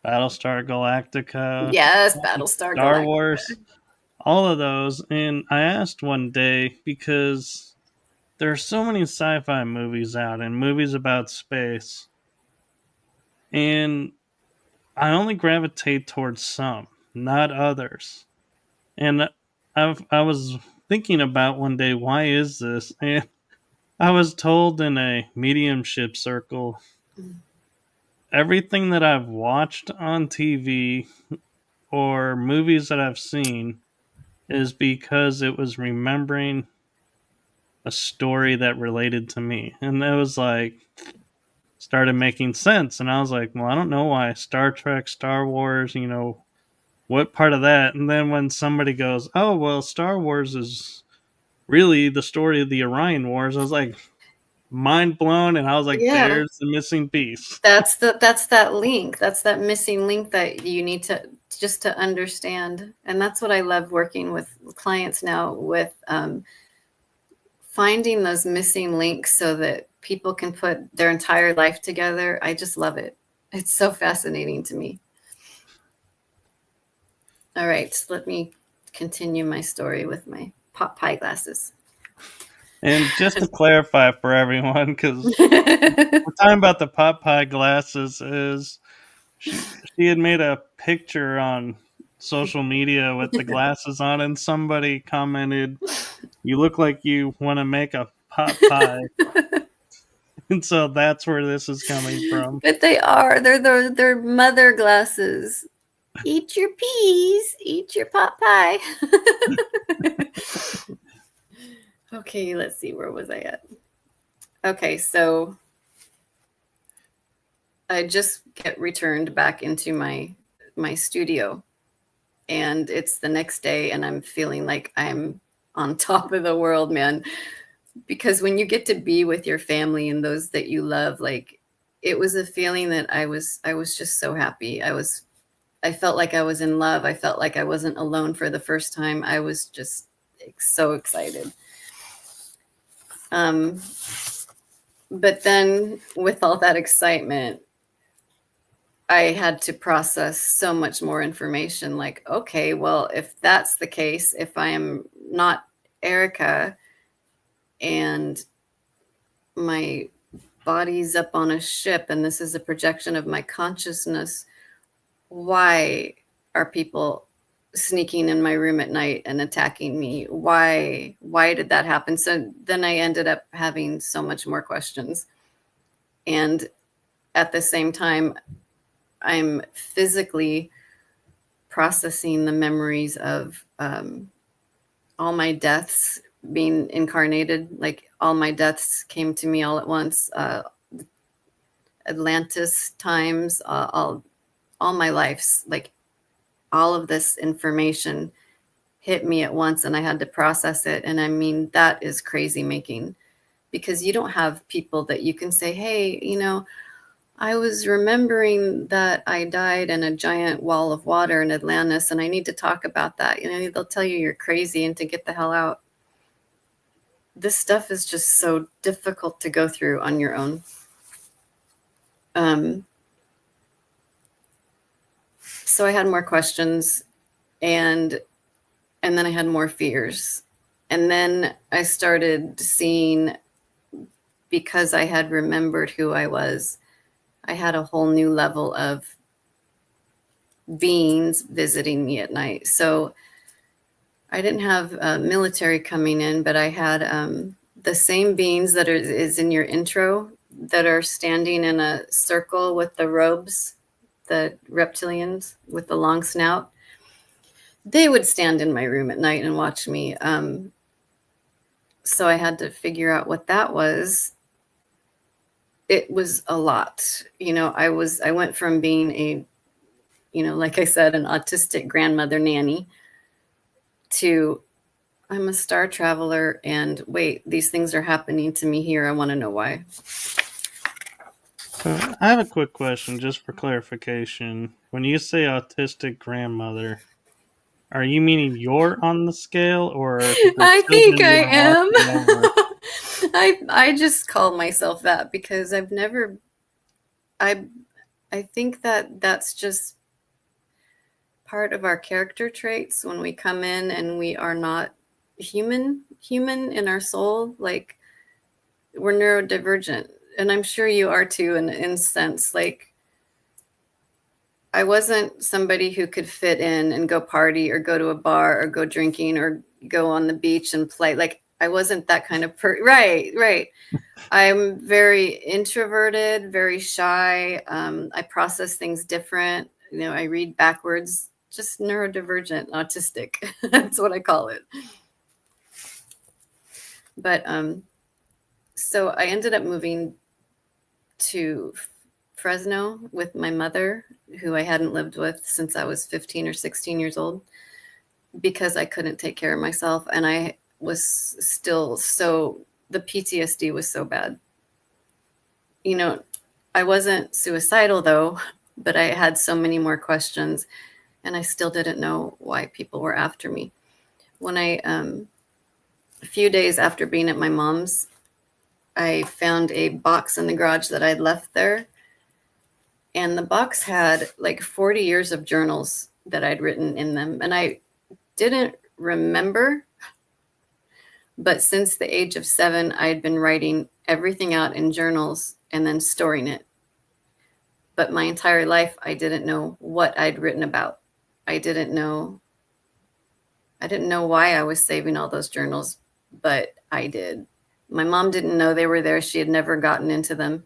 Battlestar Galactica, Yes, Battlestar Star Galactica. Wars, all of those. And I asked one day, because there are so many sci-fi movies out and movies about space, and I only gravitate towards some, not others. And I was thinking about one day, why is this? And I was told in a mediumship circle, everything that I've watched on TV or movies that I've seen is because it was remembering a story that related to me. And it was like, started making sense. And I was like, well, I don't know why Star Trek, Star Wars, what part of that? And then when somebody goes, oh, well, Star Wars is really the story of the Orion Wars, I was like, mind blown. And I was like, Yeah, there's the missing piece. that's that link. That's that missing link that you need to just to understand. And that's what I love working with clients now with, finding those missing links so that people can put their entire life together. I just love it. It's so fascinating to me. All right, let me continue my story with my pot pie glasses. And just to clarify for everyone, because we're talking about the pot pie glasses, is she had made a picture on social media with the glasses on, and somebody commented, "You look like you want to make a pot pie," and so that's where this is coming from. But they are. They're mother glasses. Eat your peas. Eat your pot pie. Okay, let's see. Where was I at? Okay, so I just get returned back into my studio, and it's the next day, and I'm feeling like I'm on top of the world, man. Because when you get to be with your family and those that you love, like, it was a feeling that I was just so happy. I felt like I was in love. I felt like I wasn't alone for the first time. I was just so excited. Um, but then with all that excitement, I had to process so much more information. Like, okay, well, if that's the case, if I am not Erica and my body's up on a ship and this is a projection of my consciousness, why are people sneaking in my room at night and attacking me? Why did that happen? So then I ended up having so much more questions. And at the same time, I'm physically processing the memories of, all my deaths being incarnated. Like, all my deaths came to me all at once. Atlantis times, all my lives, like, all of this information hit me at once, and I had to process it. And I mean, that is crazy making, because you don't have people that you can say, hey, I was remembering that I died in a giant wall of water in Atlantis, and I need to talk about that. They'll tell you you're crazy and to get the hell out. This stuff is just so difficult to go through on your own. So I had more questions, and then I had more fears. And then I started seeing, because I had remembered who I was, I had a whole new level of beings visiting me at night. So I didn't have military coming in, but I had the same beings that is in your intro, that are standing in a circle with the robes, the reptilians with the long snout. They would stand in my room at night and watch me. So I had to figure out what that was. It was a lot. I went from being a, like I said, an autistic grandmother nanny, to I'm a star traveler, and wait, these things are happening to me here. I want to know why. So I have a quick question just for clarification. When you say autistic grandmother, are you meaning you're on the scale or the I think children I you're am. watching over? I just call myself that because I've never I think that that's just part of our character traits when we come in and we are not human in our soul. Like, we're neurodivergent, and I'm sure you are too, in a sense. Like, I wasn't somebody who could fit in and go party or go to a bar or go drinking or go on the beach and play. Like, I wasn't that kind of right. I'm very introverted, very shy. I process things different. I read backwards, just neurodivergent, autistic. That's what I call it. But so I ended up moving to Fresno with my mother, who I hadn't lived with since I was 15 or 16 years old, because I couldn't take care of myself. And I was still the PTSD was so bad. I wasn't suicidal though, but I had so many more questions, and I still didn't know why people were after me. When a few days after being at my mom's, I found a box in the garage that I'd left there. And the box had like 40 years of journals that I'd written in them. And I didn't remember, but since the age of 7, I had been writing everything out in journals and then storing it. But my entire life, I didn't know what I'd written about. I didn't know why I was saving all those journals, but I did. My mom didn't know they were there. She had never gotten into them.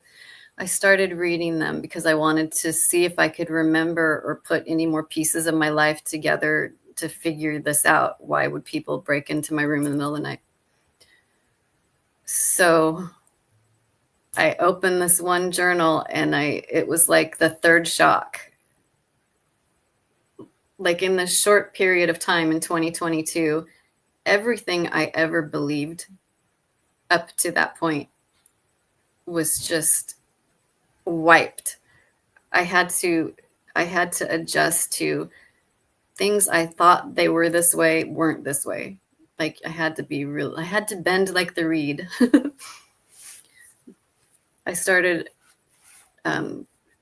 I started reading them because I wanted to see if I could remember or put any more pieces of my life together to figure this out. Why would people break into my room in the middle of the night? So I opened this one journal, and it was like the third shock. Like, in this short period of time in 2022, everything I ever believed up to that point was just wiped. I had to adjust to things I thought they were this way weren't this way. Like, I had to bend like the reed. I started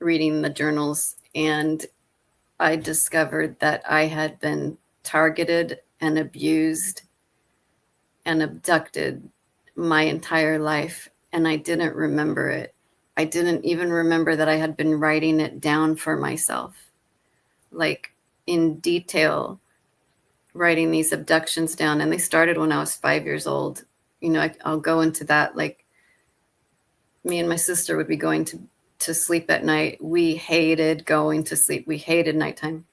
reading the journals, and I discovered that I had been targeted and abused and abducted my entire life, and I didn't remember it. I didn't even remember that I had been writing it down for myself, like in detail, writing these abductions down. And they started when I was 5 years old. I'll go into that. Like, me and my sister would be going to sleep at night. We hated going to sleep. We hated nighttime.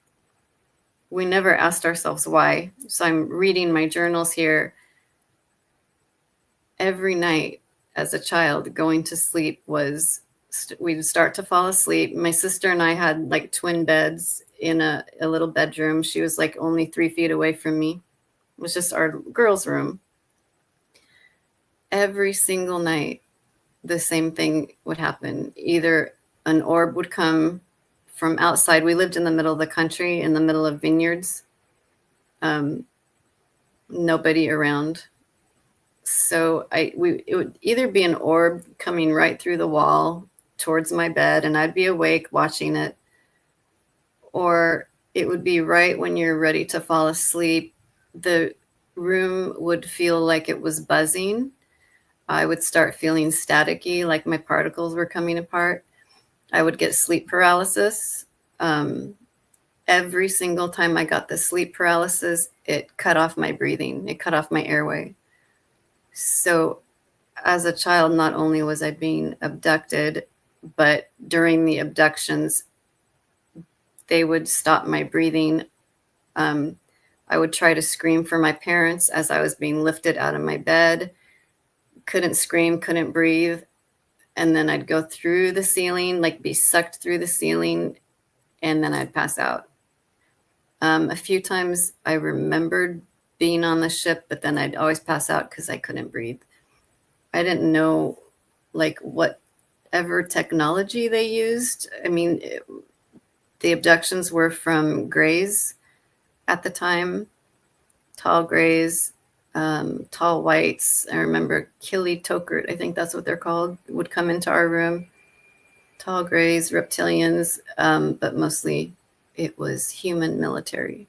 We never asked ourselves why. So I'm reading my journals here. Every night as a child, going to sleep was, we'd start to fall asleep. My sister and I had like twin beds in a little bedroom. She was like only 3 feet away from me. It was just our girls' room. Every single night, the same thing would happen. Either an orb would come from outside. We lived in the middle of the country, in the middle of vineyards. Nobody around. So it would either be an orb coming right through the wall towards my bed, and I'd be awake watching it, or it would be right when you're ready to fall asleep. The room would feel like it was buzzing. I would start feeling staticky, like my particles were coming apart. I would get sleep paralysis. Every single time I got the sleep paralysis, it cut off my breathing. It cut off my airway. So as a child, not only was I being abducted, but during the abductions, they would stop my breathing. I would try to scream for my parents as I was being lifted out of my bed. Couldn't scream, couldn't breathe. And then I'd go through the ceiling, like be sucked through the ceiling, and then I'd pass out. A few times I remembered being on the ship, but then I'd always pass out because I couldn't breathe. I didn't know like whatever technology they used. I mean, the abductions were from grays at the time, tall grays, tall whites. I remember Killy Tokert, I think that's what they're called, would come into our room. Tall grays, reptilians, but mostly it was human military.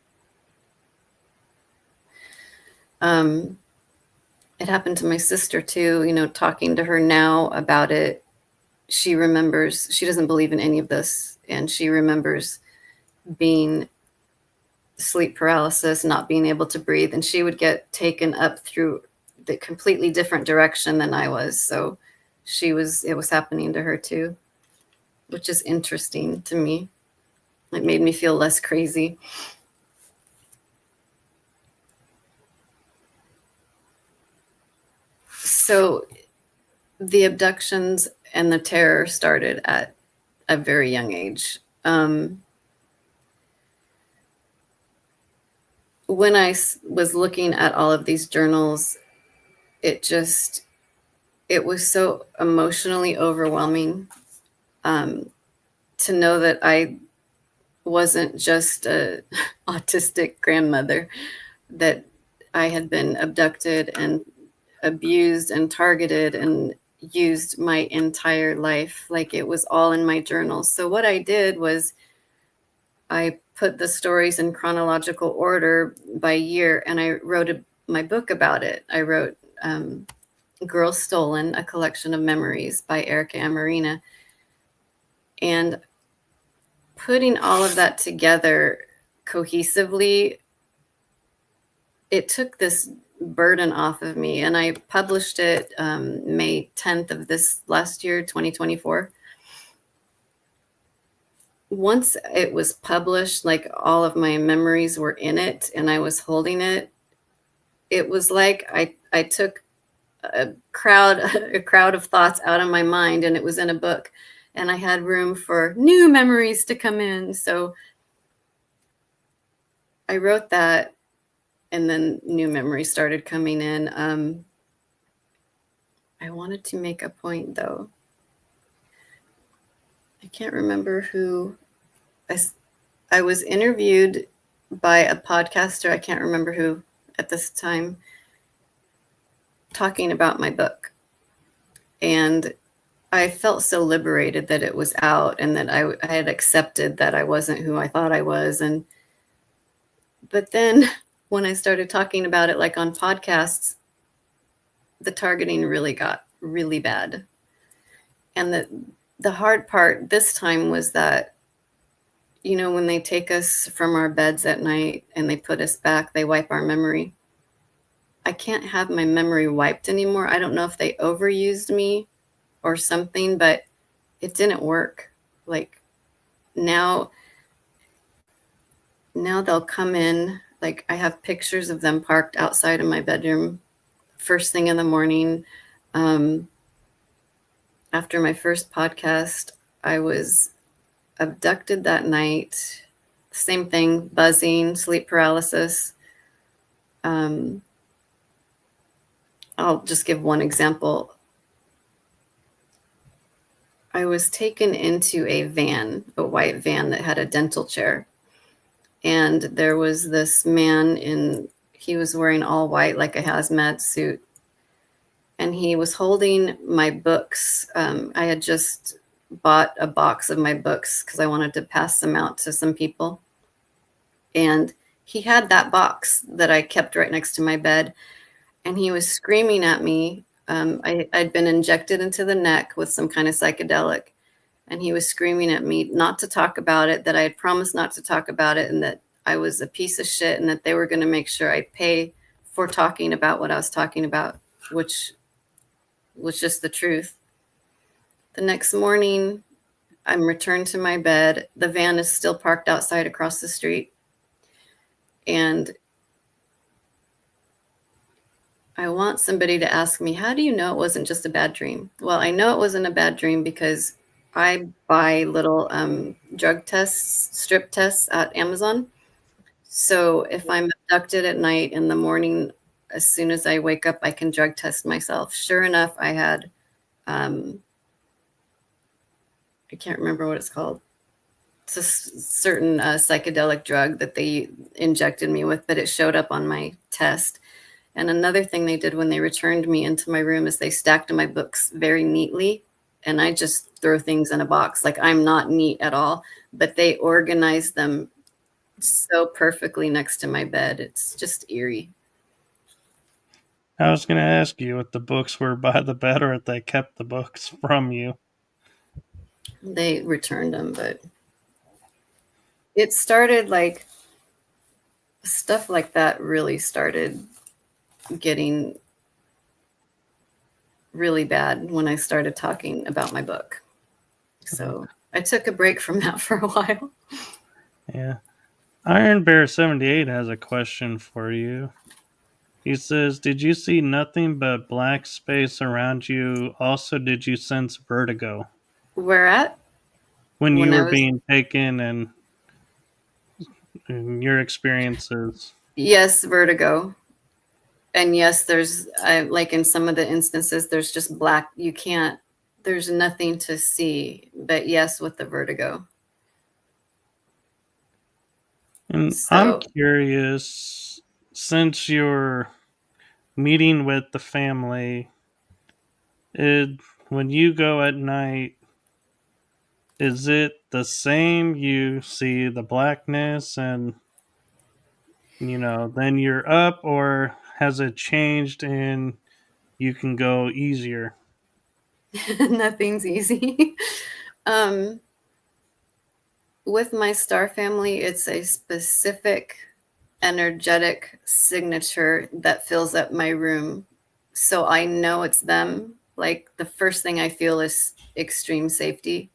It happened to my sister too, you know, talking to her now about it. She remembers, she doesn't believe in any of this, and she remembers being sleep paralysis, not being able to breathe, and she would get taken up through the completely different direction than I was. So it was happening to her too, which is interesting to me. It made me feel less crazy. So the abductions and the terror started at a very young age. When I was looking at all of these journals, it was so emotionally overwhelming to know that I wasn't just a autistic grandmother, that I had been abducted and abused and targeted and used my entire life. Like it was all in my journals. So what I did was I put the stories in chronological order by year, and I wrote my book about it. I wrote Girl Stolen, A Collection of Memories by Erica Amoreena. And putting all of that together cohesively, it took this burden off of me. And I published it May 10th of this last year, 2024. Once it was published, like all of my memories were in it and I was holding it, it was like I took a crowd of thoughts out of my mind, and it was in a book, and I had room for new memories to come in. So I wrote that, and then new memories started coming in. I wanted to make a point though. I can't remember who. I was interviewed by a podcaster, I can't remember who at this time, talking about my book. And I felt so liberated that it was out and that I had accepted that I wasn't who I thought I was. But then when I started talking about it, like on podcasts, the targeting really got really bad. And the hard part this time was that, you know, when they take us from our beds at night and they put us back, they wipe our memory. I can't have my memory wiped anymore. I don't know if they overused me or something, but it didn't work. Like now they'll come in, like I have pictures of them parked outside of my bedroom first thing in the morning. After my first podcast, I was abducted that night. Same thing, buzzing, sleep paralysis. I'll just give one example. I was taken into a van, a white van that had a dental chair. And there was this man he was wearing all white, like a hazmat suit. And he was holding my books. I had just bought a box of my books because I wanted to pass them out to some people. And he had that box that I kept right next to my bed. And he was screaming at me. I'd been injected into the neck with some kind of psychedelic. And he was screaming at me not to talk about it, that I had promised not to talk about it, and that I was a piece of shit, and that they were going to make sure I pay for talking about what I was talking about, which was just the truth. The next morning, I'm returned to my bed. The van is still parked outside across the street. And I want somebody to ask me, how do you know it wasn't just a bad dream? Well, I know it wasn't a bad dream because I buy little drug tests, strip tests at Amazon. So if I'm abducted at night. In the morning, as soon as I wake up, I can drug test myself. Sure enough, I had, I can't remember what it's called. It's a certain psychedelic drug that they injected me with, but it showed up on my test. And another thing they did when they returned me into my room is they stacked my books very neatly. And I just throw things in a box. Like, I'm not neat at all, but they organized them so perfectly next to my bed. It's just eerie. I was going to ask you if the books were by the bed or if they kept the books from you. They returned them, but it started like stuff like that really started getting really bad when I started talking about my book. So I took a break from that for a while. Yeah. Iron Bear 78 has a question for you. He says, did you see nothing but black space around you? Also, did you sense vertigo? Where at? When When you I were was, being taken and your experiences. yes, vertigo. And yes, there's like in some of the instances, there's just black. You can't, there's nothing to see. But yes, with the vertigo. And I'm So curious, since you're meeting with the family, it, when you go at night, is it the same? You see the blackness and, then you're up, or has it changed and you can go easier? nothing's easy. um, with my star family, it's a specific energetic signature that fills up my room. So I know it's them. Like, the first thing I feel is extreme safety.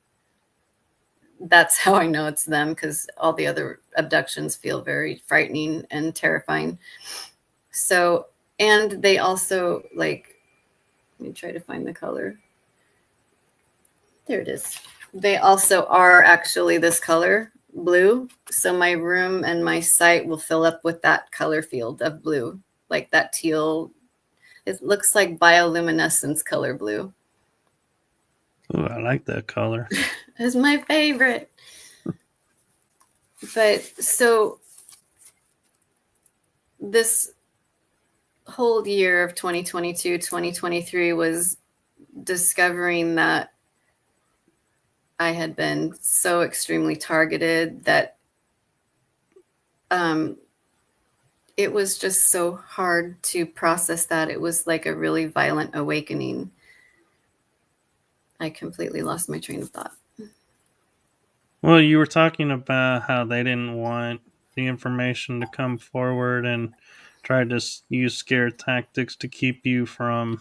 That's how I know it's them, because all the other abductions feel very frightening and terrifying. So, and they also, like, let me try to find the color. There it is. They also are actually this color, blue. So my room and my site will fill up with that color field of blue, like that teal. It looks like bioluminescence color blue. Ooh, I like that color. It's my favorite. But so this whole year of 2022, 2023 was discovering that I had been so extremely targeted that it was just so hard to process that. It was like a really violent awakening. I completely lost my train of thought. Well, you were talking about how they didn't want the information to come forward and tried to use scare tactics to keep you from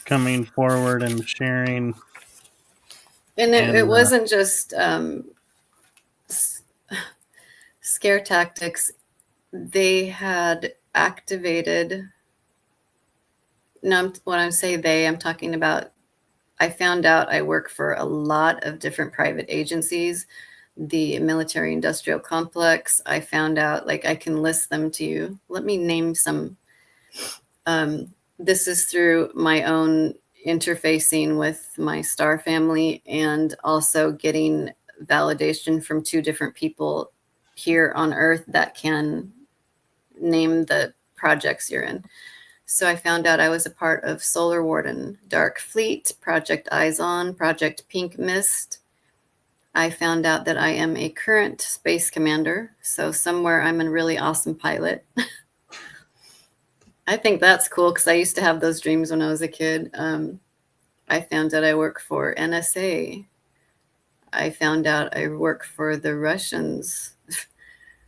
coming forward and sharing. And it And wasn't just scare tactics. They had activated. No, when I say they, I'm talking about, I found out I work for a lot of different private agencies, the military industrial complex. I found out, like, I can list them to you. Let me name some. This is through my own interfacing with my star family and also getting validation from two different people here on Earth that can name the projects you're in. So I found out I was a part of Solar Warden, Dark Fleet, Project Eyes On, Project Pink Mist. I found out that I am a current space commander. So somewhere I'm a really awesome pilot. I think that's cool because I used to have those dreams when I was a kid. I found out I work for NSA. I found out I work for the Russians.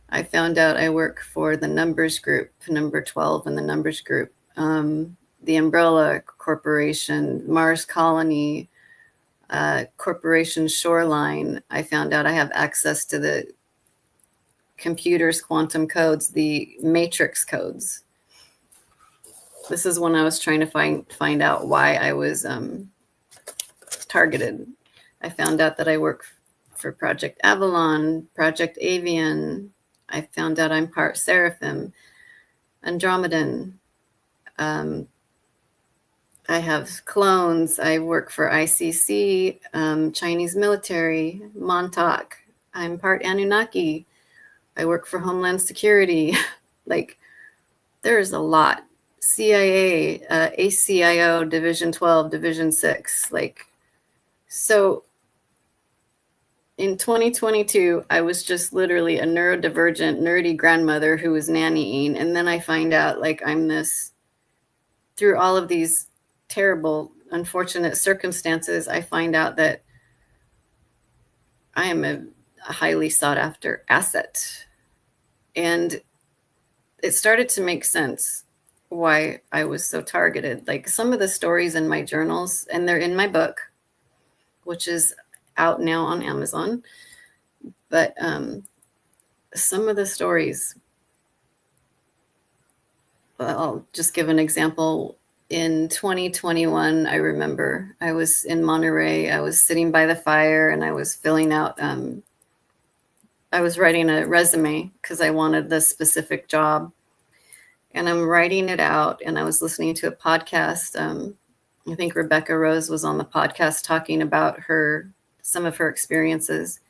I found out I work for the Numbers Group, number 12 in the Numbers Group, the Umbrella Corporation, Mars Colony, Corporation Shoreline. I found out I have access to the computers' quantum codes, the matrix codes. This is when I was trying to find out why I was targeted. I found out that I work for Project Avalon, Project Avian, I found out I'm part Seraphim, Andromedan. Um, I have clones. I work for ICC, Chinese military, Montauk. I'm part Anunnaki. I work for Homeland Security. Like, there's a lot. CIA, ACIO, Division 12, Division 6. Like, so in 2022, I was just literally a neurodivergent, nerdy grandmother who was nannying. And then I find out, like, I'm this, through all of these terrible, unfortunate circumstances, I find out that I am a highly sought after asset. And it started to make sense why I was so targeted. Like, some of the stories in my journals, and they're in my book, which is out now on Amazon. But some of the stories, I'll just give an example. In 2021, I remember I was in Monterey. I was sitting by the fire and I was filling out, I was writing a resume because I wanted this specific job. And I'm writing it out, and I was listening to a podcast. I think Rebecca Rose was on the podcast talking about some of her experiences.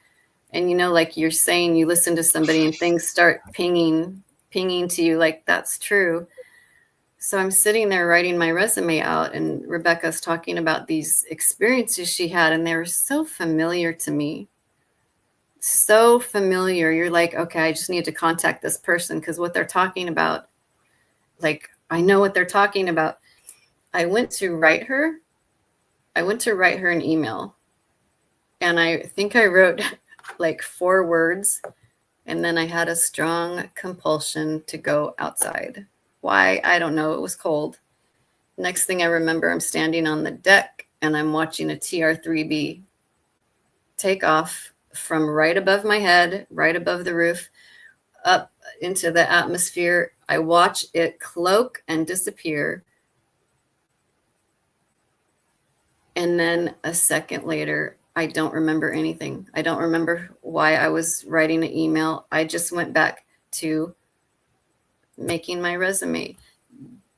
And, like you're saying, you listen to somebody and things start pinging to you, like, that's true. So I'm sitting there writing my resume out, and Rebecca's talking about these experiences she had, and they were so familiar to me. So familiar. You're like, okay, I just need to contact this person because what they're talking about, like, I know what they're talking about. I went to write her an email, and I think I wrote like 4 words, and then I had a strong compulsion to go outside. Why? I don't know. It was cold. Next thing I remember, I'm standing on the deck and I'm watching a TR-3B take off from right above my head, right above the roof, up into the atmosphere. I watch it cloak and disappear. And then a second later, I don't remember anything. I don't remember why I was writing an email. I just went back to making my resume.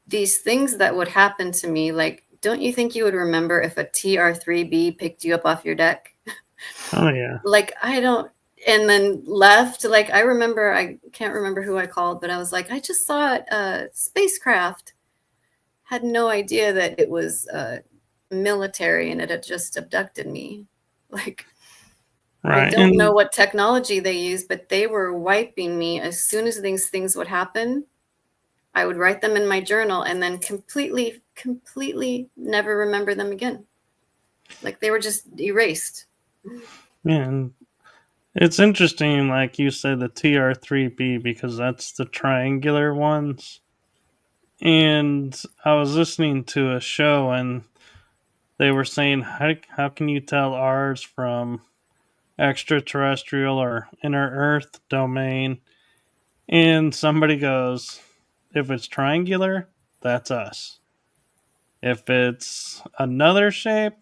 These things that would happen to me, like, don't you think you would remember if a TR-3B picked you up off your deck? Oh, yeah. Like, I don't, and then left. Like, I can't remember who I called, but I was like, I just saw a spacecraft. Had no idea that it was military and it had just abducted me. Like, Right. I don't know what technology they use, but they were wiping me as soon as these things would happen. I would write them in my journal and then completely never remember them again. Like, they were just erased. Yeah, and it's interesting, like you said, the TR-3B, because that's the triangular ones. And I was listening to a show, and they were saying, how can you tell ours from extraterrestrial or inner Earth domain? And somebody goes, if it's triangular, that's us. If it's another shape,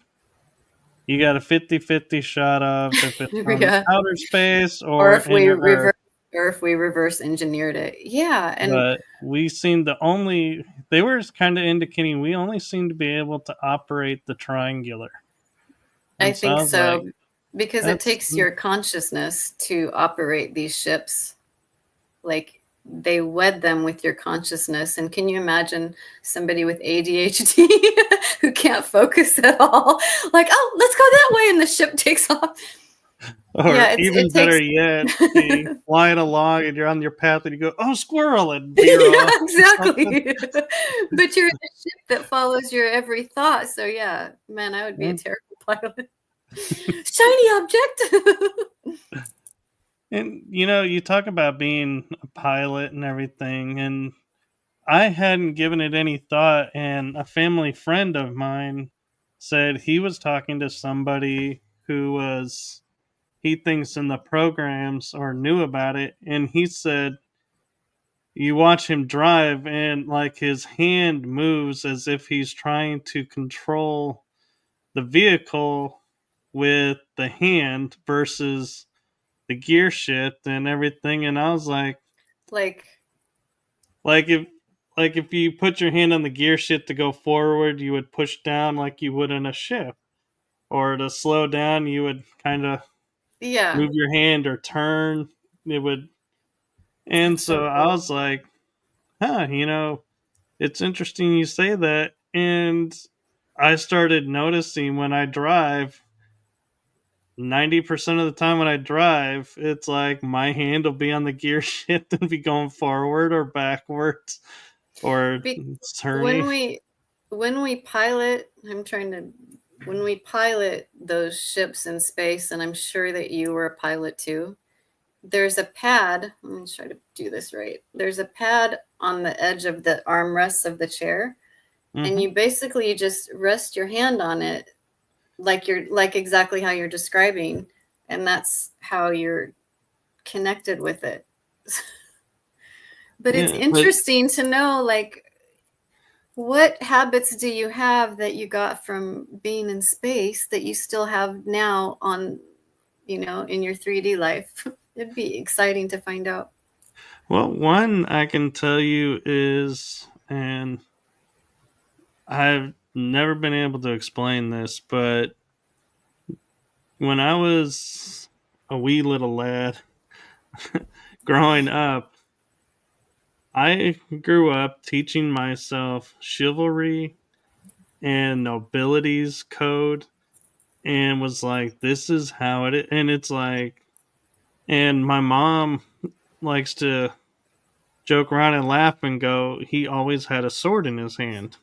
you got a 50-50 shot of if it's from Yeah. outer space Or or if we inner Earth. reverse engineered it. Yeah. And But we seem to only, they were kind of indicating we only seem to be able to operate the triangular. I And so I think was so, like, because it takes your consciousness to operate these ships. Like, they wed them with your consciousness. And can you imagine somebody with ADHD who can't focus at all? Like, oh, let's go that way, and the ship takes off. or Yeah, even it better takes. yet, be flying along and you're on your path and you go, oh, squirrel, and veer Yeah, off. exactly. But you're in a ship that follows your every thought. So yeah, man, I would be a Yeah. terrible pilot. Shiny object. And you talk about being a pilot and everything, and I hadn't given it any thought. And a family friend of mine said he was talking to somebody who was, he thinks, in the programs or knew about it, and he said you watch him drive and like his hand moves as if he's trying to control the vehicle with the hand versus the gear shift and everything, and I was Like, like if like if you put your hand on the gear shift to go forward, you would push down like you would in a ship, or to slow down, you would kind of yeah, move your hand or turn. It would, and that's so so I cool. was like, huh, it's interesting you say that, and I started noticing when I drive. 90% of the time when I drive, it's like my hand will be on the gear shift and be going forward or backwards or Be- when turning. we when we pilot, when we pilot those ships in space, and I'm sure that you were a pilot too. There's a pad. Let me try to do this right. There's a pad on the edge of the armrests of the chair, and Hmm. you just rest your hand on it, like exactly how you're describing, and that's how you're connected with it. But it's Yeah, but interesting to know, like, what habits do you have that you got from being in space that you still have now on, in your 3D life? It'd be exciting to find out. well, one I can tell you is, and I've never been able to explain this, but when I was a wee little lad growing up, I grew up teaching myself chivalry and nobilities code and was like, this is how it is. And it's like, and my mom likes to joke around and laugh and go, he always had a sword in his hand.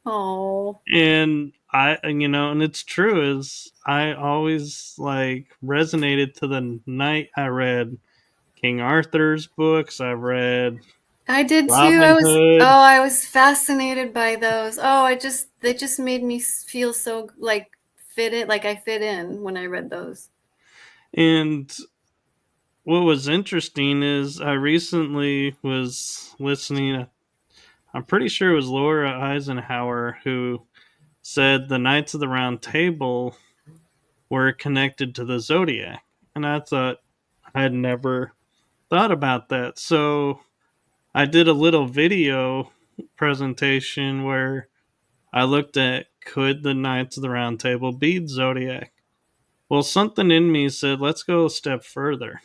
Oh, And and it's true, is I always like resonated to the night I read King Arthur's books. I read I did too. Robin Hood. I was fascinated by those. Oh, they just made me feel so like like I fit in when I read those. And what was interesting is I recently was listening, I'm pretty sure it was Laura Eisenhower who said the Knights of the Round Table were connected to the zodiac. And I thought, I had never thought about that. So I did a little video presentation where I looked at, could the Knights of the Round Table be zodiac? Well, something in me said, let's go a step further.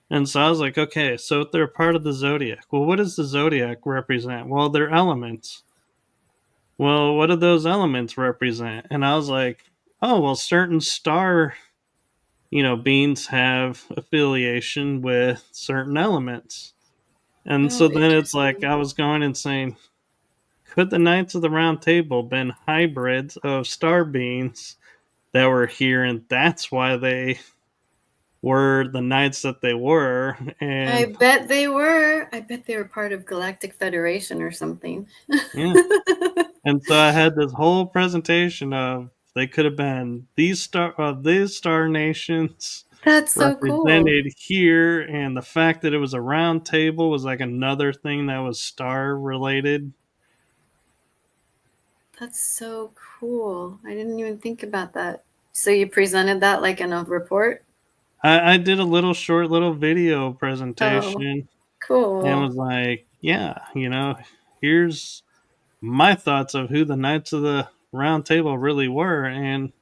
And so I was like, okay, so if they're part of the zodiac, well, what does the zodiac represent? Well, they're elements. Well, what do those elements represent? And I was like, oh, well, certain star, beings have affiliation with certain elements. And so Oh, then it's like interesting. I was going and saying, could the Knights of the Round Table been hybrids of star beings that were here, and that's why they were the knights that they were? I And bet they were. I bet they were part of Galactic Federation or something. yeah, and so I had this whole presentation of they could have been these star nations That's so cool. represented here, and the fact that it was a round table was like another thing that was star related. That's so cool. I didn't even think about that. So you presented that like in a report? I did a little video Oh, presentation and cool. was like, yeah, here's my thoughts of who the Knights of the Round Table really were. And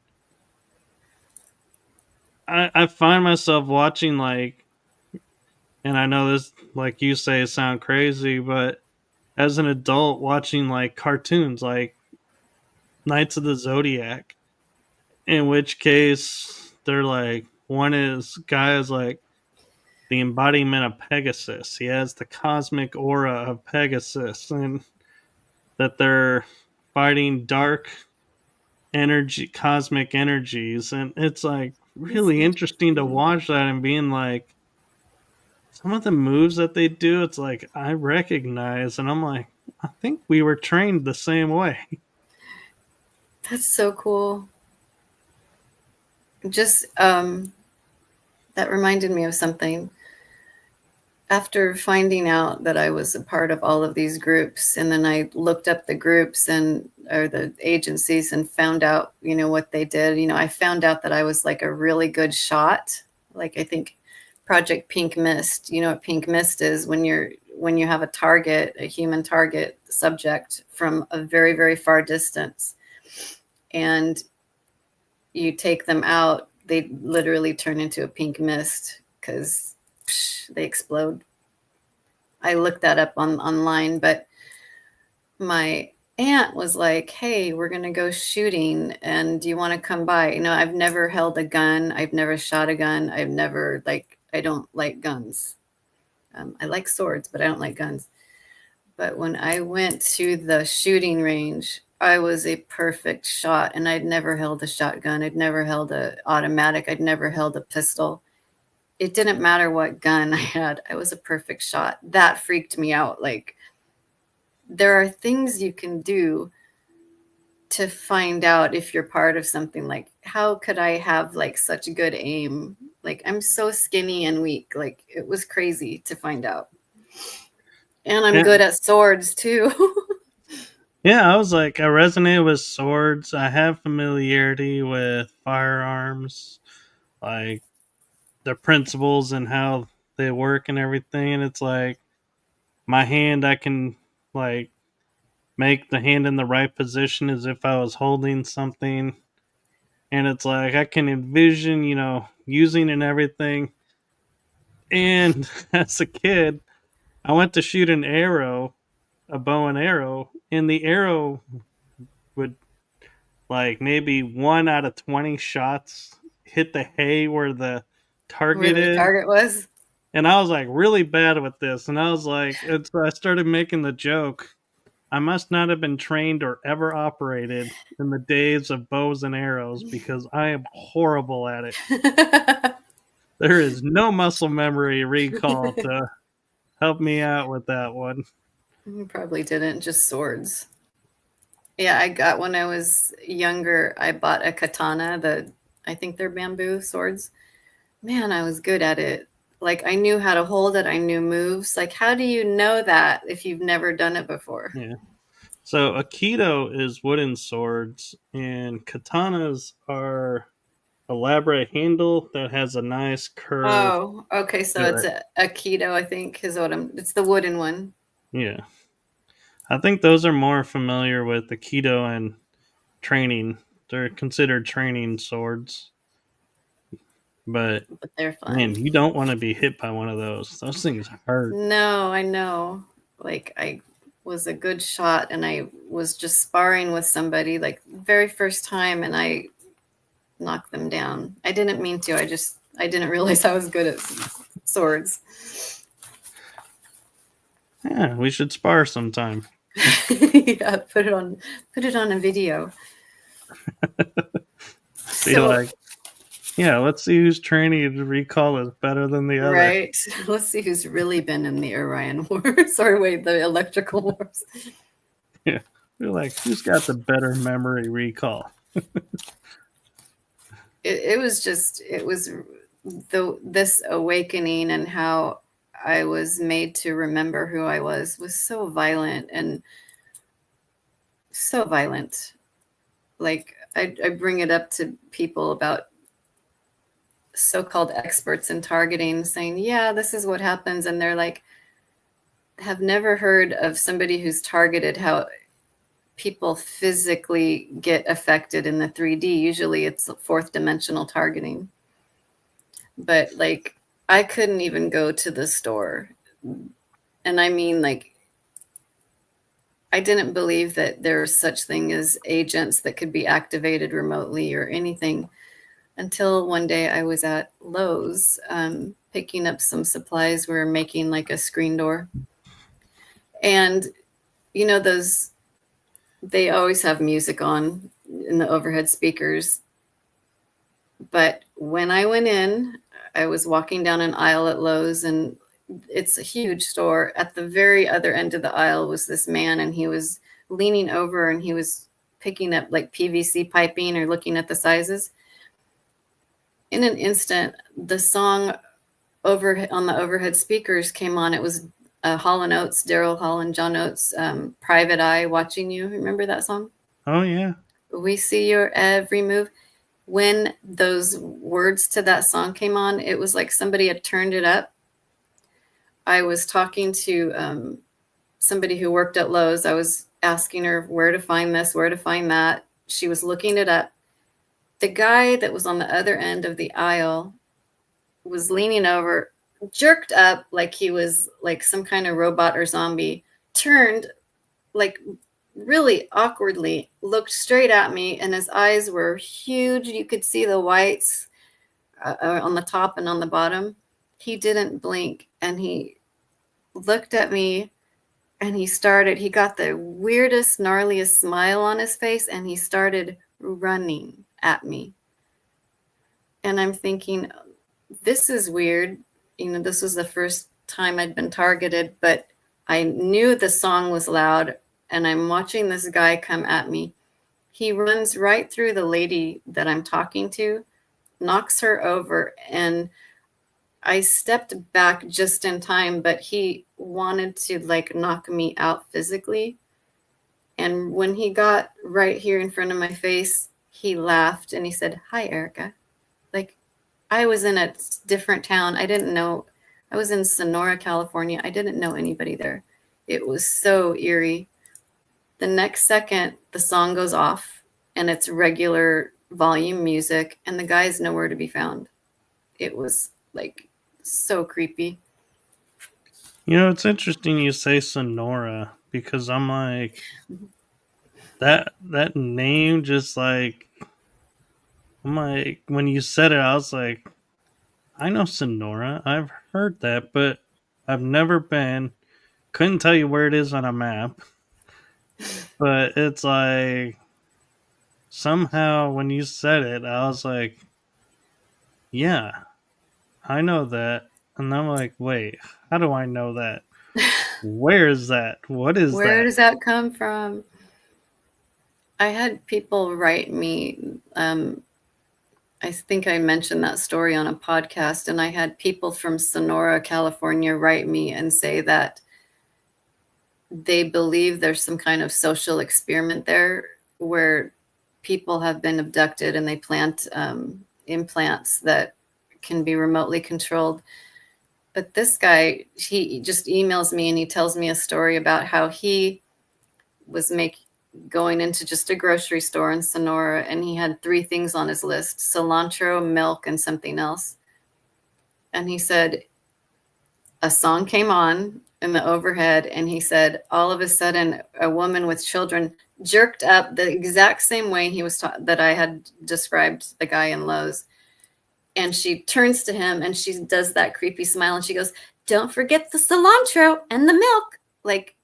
I find myself watching, like, and I know this, like you say, sound crazy, but as an adult watching like cartoons like Knights of the Zodiac, in which case they're like, one is guy is like the embodiment of Pegasus. He has the cosmic aura of Pegasus, and that they're fighting dark energy, cosmic energies. And it's like That's really interesting to interesting. watch that and being like, some of the moves that they do, it's like I recognize, and I'm like, I think we were trained the same way. That's so cool. Just that reminded me of something. After finding out that I was a part of all of these groups, and then I looked up the groups and or the agencies and found out, what they did. I found out that I was like a really good shot. Like I think Project Pink Mist. You know what Pink Mist is? When you have a target, a human target subject from a very, very far distance, and you take them out, they literally turn into a pink mist because they explode. I looked that up online, but my aunt was like, hey, we're going to go shooting, and do you want to come by? I've never held a gun. I've never shot a gun. I don't like guns. I like swords, but I don't like guns. But when I went to the shooting range, I was a perfect shot, and I'd never held a shotgun. I'd never held an automatic. I'd never held a pistol. It didn't matter what gun I had. I was a perfect shot. That freaked me out. Like, there are things you can do to find out if you're part of something. Like, how could I have like such good aim? Like, I'm so skinny and weak. Like, it was crazy to find out. And I'm good at swords too. Yeah, I was like, I resonate with swords. I have familiarity with firearms, like the principles and how they work and everything. And it's like my hand, I can like make the hand in the right position as if I was holding something. And it's like I can envision, using and everything. And as a kid, I went to shoot an arrow, a bow and arrow, and the arrow would like maybe 1 out of 20 shots hit the hay where the Where target the is. target was. And I was like really bad with this. And I was like, I started making the joke. I must not have been trained or ever operated in the days of bows and arrows because I am horrible at it. There is no muscle memory recall to help me out with that one. You probably didn't, just swords. Yeah, I got when I was younger, I bought a katana, I think they're bamboo swords. Man, I was good at it. Like, I knew how to hold it, I knew moves. Like, how do you know that if you've never done it before? Yeah. So Aikido is wooden swords, and katanas are elaborate handle that has a nice curve Oh, okay. So to it's it. a keto, I think, is it's the wooden one. Yeah. I think those are more familiar with Aikido and training. They're considered training swords. But But they're man, fun. you don't want to be hit by one of those. Those things hurt. No, I know. Like, I was a good shot, and I was just sparring with somebody like very first time, and I knocked them down. I didn't mean to. I didn't realize I was good at swords. Yeah, we should spar sometime. Yeah, put it on a video. Be So, like, yeah, let's see whose training recall is better than the other. right. Let's see who's really been in the Orion Wars. Or wait, the Electrical Wars. Yeah. We're like, who's got the better memory recall? It was this awakening, and how I was made to remember who I was so violent, and so violent. Like, I bring it up to people about so-called experts in targeting, saying, yeah, this is what happens. And they're like, have never heard of somebody who's targeted, how people physically get affected in the 3D. Usually it's fourth dimensional targeting. But like, I couldn't even go to the store. And I mean, like, I didn't believe that there's such thing as agents that could be activated remotely or anything, until one day I was at Lowe's picking up some supplies. We were making like a screen door. And those, they always have music on in the overhead speakers. But when I went in, I was walking down an aisle at Lowe's, and it's a huge store. At the very other end of the aisle was this man, and he was leaning over, and he was picking up like PVC piping or looking at the sizes. In an instant, the song over on the overhead speakers came on. It was Hall & Oates, Daryl Hall and John Oates, Private Eye, Watching You. Remember that song? Oh, yeah. We see your every move. when those words to that song came on, it was like somebody had turned it up. I was talking to somebody who worked at Lowe's. I was asking her where to find this, where to find that. She was looking it up. The guy that was on the other end of the aisle was leaning over, jerked up like he was like some kind of robot or zombie, turned like really awkwardly, looked straight at me, and his eyes were huge. You could see the whites on the top and on the bottom. He didn't blink, and he looked at me, and he got the weirdest, gnarliest smile on his face, and he started running at me. And I'm thinking, this is weird. This was the first time I'd been targeted, but I knew the song was loud, and I'm watching this guy come at me. He runs right through the lady that I'm talking to, knocks her over, and I stepped back just in time, but he wanted to like knock me out physically. And when he got right here in front of my face, he laughed and he said, "Hi, Erica." Like, I was in a different town. I didn't know. I was in Sonora, California. I didn't know anybody there. It was so eerie. The next second, the song goes off and it's regular volume music, and the guy's nowhere to be found. It was like so creepy. It's interesting you say Sonora because I'm like that name just like I'm like when you said it I was like I know Sonora. I've heard that, but I've never been. Couldn't tell you where it is on a map. But it's like somehow when you said it, I was like, yeah, I know that. And I'm like, wait, how do I know that? Where is that? What is Where that? does that come from? I had people write me. I think I mentioned that story on a podcast, and I had people from Sonora, California write me and say that they believe there's some kind of social experiment there where people have been abducted and they plant implants that can be remotely controlled. But this guy, he just emails me and he tells me a story about how he was going into just a grocery store in Sonora, and he had 3 things on his list: cilantro, milk, and something else. And he said a song came on in the overhead, and he said all of a sudden a woman with children jerked up the exact same way that I had described the guy in Lowe's. And she turns to him and she does that creepy smile and she goes, "Don't forget the cilantro and the milk." Like,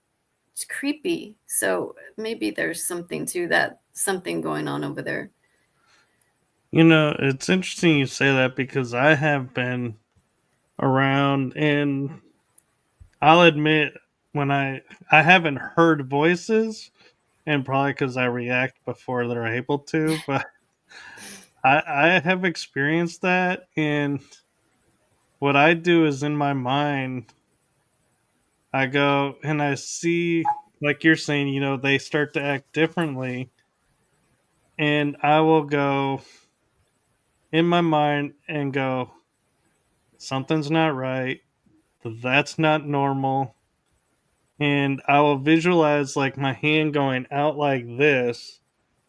it's creepy. So maybe there's something to that, something going on over there. It's interesting you say that because I have been around and I'll admit when I haven't heard voices and probably because I react before they're able to, but I have experienced that, and what I do is in my mind, I go and I see, like you're saying, they start to act differently, and I will go in my mind and go, something's not right, that's not normal, and I will visualize like my hand going out like this,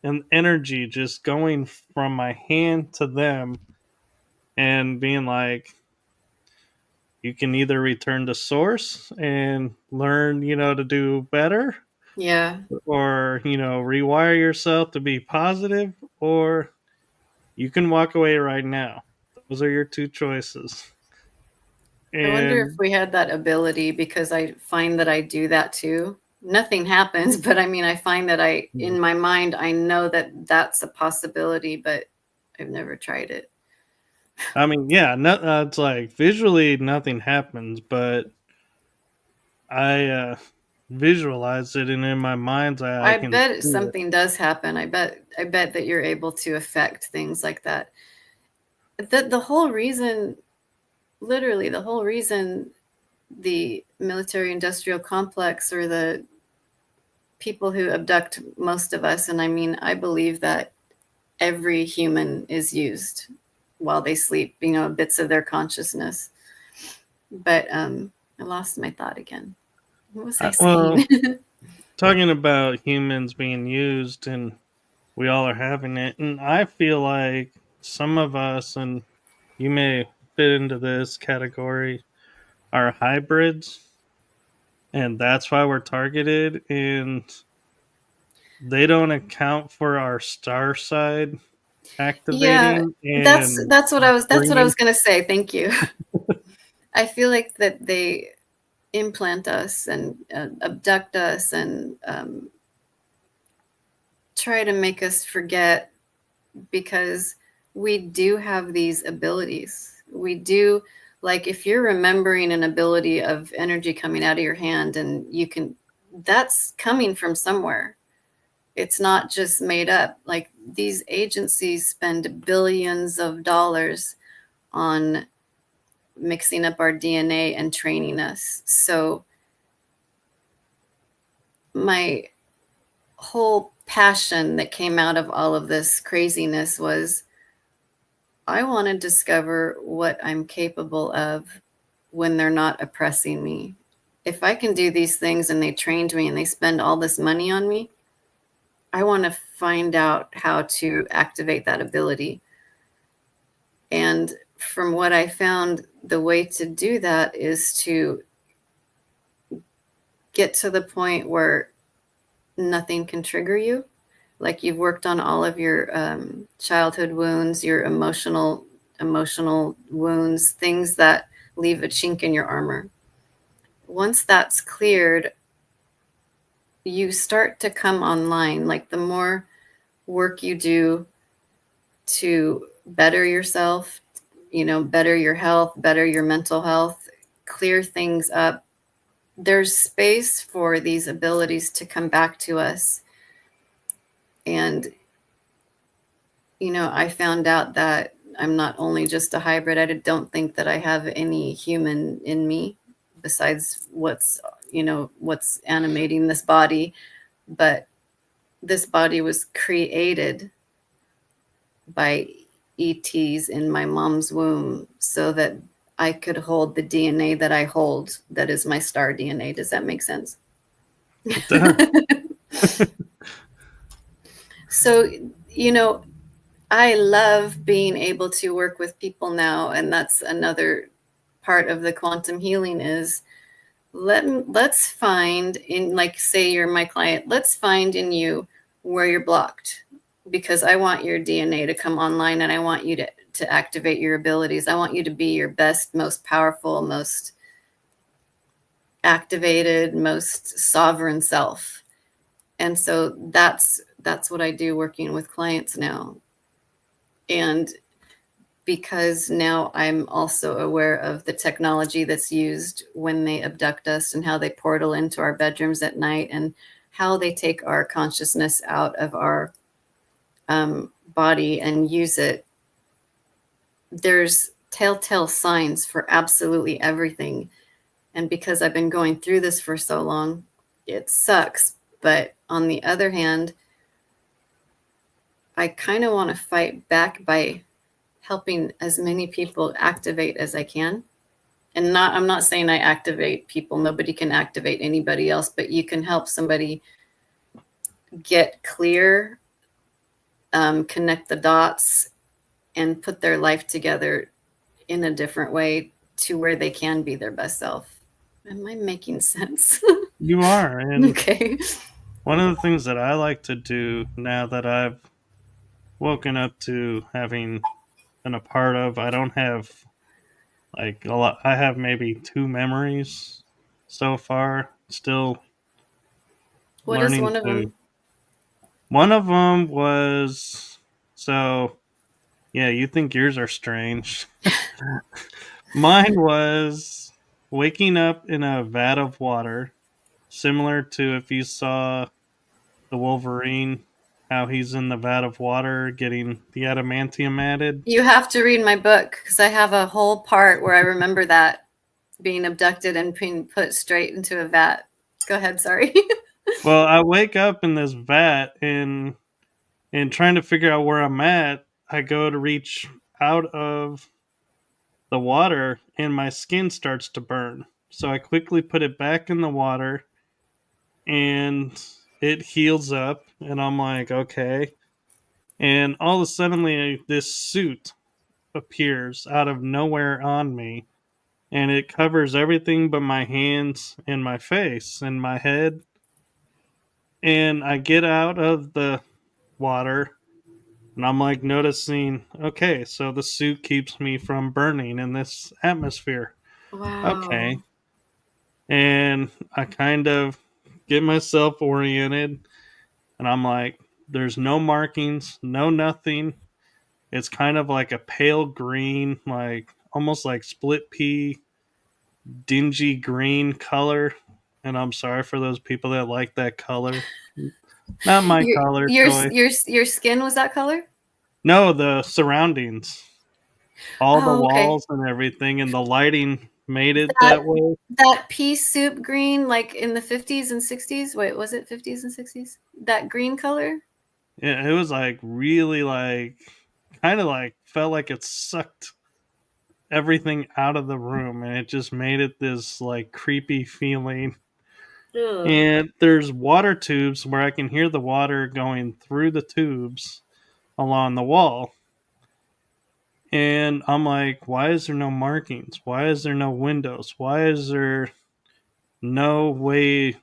and energy just going from my hand to them, and being like, you can either return to source and learn, to do better, Yeah. or, rewire yourself to be positive, or you can walk away right now. Those are your 2 choices. I wonder if And we had that ability, because I find that I do that too. Nothing happens, but I mean, I find that in my mind, I know that that's a possibility, but I've never tried it. I mean, yeah, it's like visually nothing happens, but I visualize it, and in my mind's eye, I I can bet see it. something does happen. I bet that you're able to affect things like that. The whole reason, literally the whole reason the military industrial complex, or the people who abduct most of us, and I mean, I believe that every human is used while they sleep, bits of their consciousness. But I lost my thought again. What was I saying? Well, talking about humans being used and we all are having it, and I feel like some of us, and you may fit into this category, are hybrids, and that's why we're targeted, and they don't account for our star side Yeah, activating that's and that's what I was that's what I bringing. was gonna say. Thank you. I feel like that they implant us and abduct us and try to make us forget, because we do have these abilities. We do, like, if you're remembering an ability of energy coming out of your hand, and that's coming from somewhere. It's not just made up. Like, these agencies spend billions of dollars on mixing up our DNA and training us. So my whole passion that came out of all of this craziness was, I want to discover what I'm capable of when they're not oppressing me. If I can do these things and they trained me and they spend all this money on me, I want to find out how to activate that ability. And from what I found, the way to do that is to get to the point where nothing can trigger you. Like, you've worked on all of your childhood wounds, your emotional wounds, things that leave a chink in your armor. Once that's cleared, you start to come online. Like, the more work you do to better yourself, better your health, better your mental health, clear things up, there's space for these abilities to come back to us. And, I found out that I'm not only just a hybrid. I don't think that I have any human in me besides what's animating this body. But this body was created by ETs in my mom's womb so that I could hold the DNA that I hold, that is my star DNA. Does that make sense? It does. So, I love being able to work with people now, and that's another part of the quantum healing is, let's find in, like, say you're my client, let's find in you where you're blocked, because I want your DNA to come online, and I want you to activate your abilities. I want you to be your best, most powerful, most activated, most sovereign self. And so that's what I do working with clients now. And because now I'm also aware of the technology that's used when they abduct us, and how they portal into our bedrooms at night, and how they take our consciousness out of our body and use it. There's telltale signs for absolutely everything. And because I've been going through this for so long, it sucks. But on the other hand, I kind of want to fight back by helping as many people activate as I can. And I'm not saying I activate people. Nobody can activate anybody else, but you can help somebody get clear, connect the dots, and put their life together in a different way to where they can be their best self. Am I making sense? You are. And Okay. one of the things that I like to do now that I've woken up to having been a part of, I don't have like a lot. I have maybe 2 memories so far. Still What is learning one of to. them? One of them was so. Yeah, you think yours are strange. Mine was waking up in a vat of water, similar to if you saw the Wolverine, how he's in the vat of water getting the adamantium added. You have to read my book, because I have a whole part where I remember that, being abducted and being put straight into a vat. Go ahead, sorry. Well, I wake up in this vat, and And trying to figure out where I'm at, I go to reach out of the water and my skin starts to burn. So I quickly put it back in the water and it heals up. And I'm like, okay. And all of a sudden, this suit appears out of nowhere on me. And it covers everything but my hands and my face and my head. And I get out of the water and I'm like noticing, okay, so the suit keeps me from burning in this atmosphere. Okay. Wow. And I kind of get myself oriented and I'm like, there's no markings, no nothing. It's kind of like a pale green, like almost like split pea, dingy green color. And I'm sorry for those people that like that color. Not my Your color your choice. your skin was that color? No, the surroundings, all the Oh, okay. walls and everything, and the lighting made it That that way. that pea soup green, like in the 50s and 60s. Wait, was it 50s and 60s? That green color? It was like really like kind of like felt like it sucked everything out of the room, and it just made it this like creepy feeling. Ugh. And there's water tubes where I can hear the water going through the tubes along the wall. And I'm like, why is there no markings? Why is there no windows? Why is there no way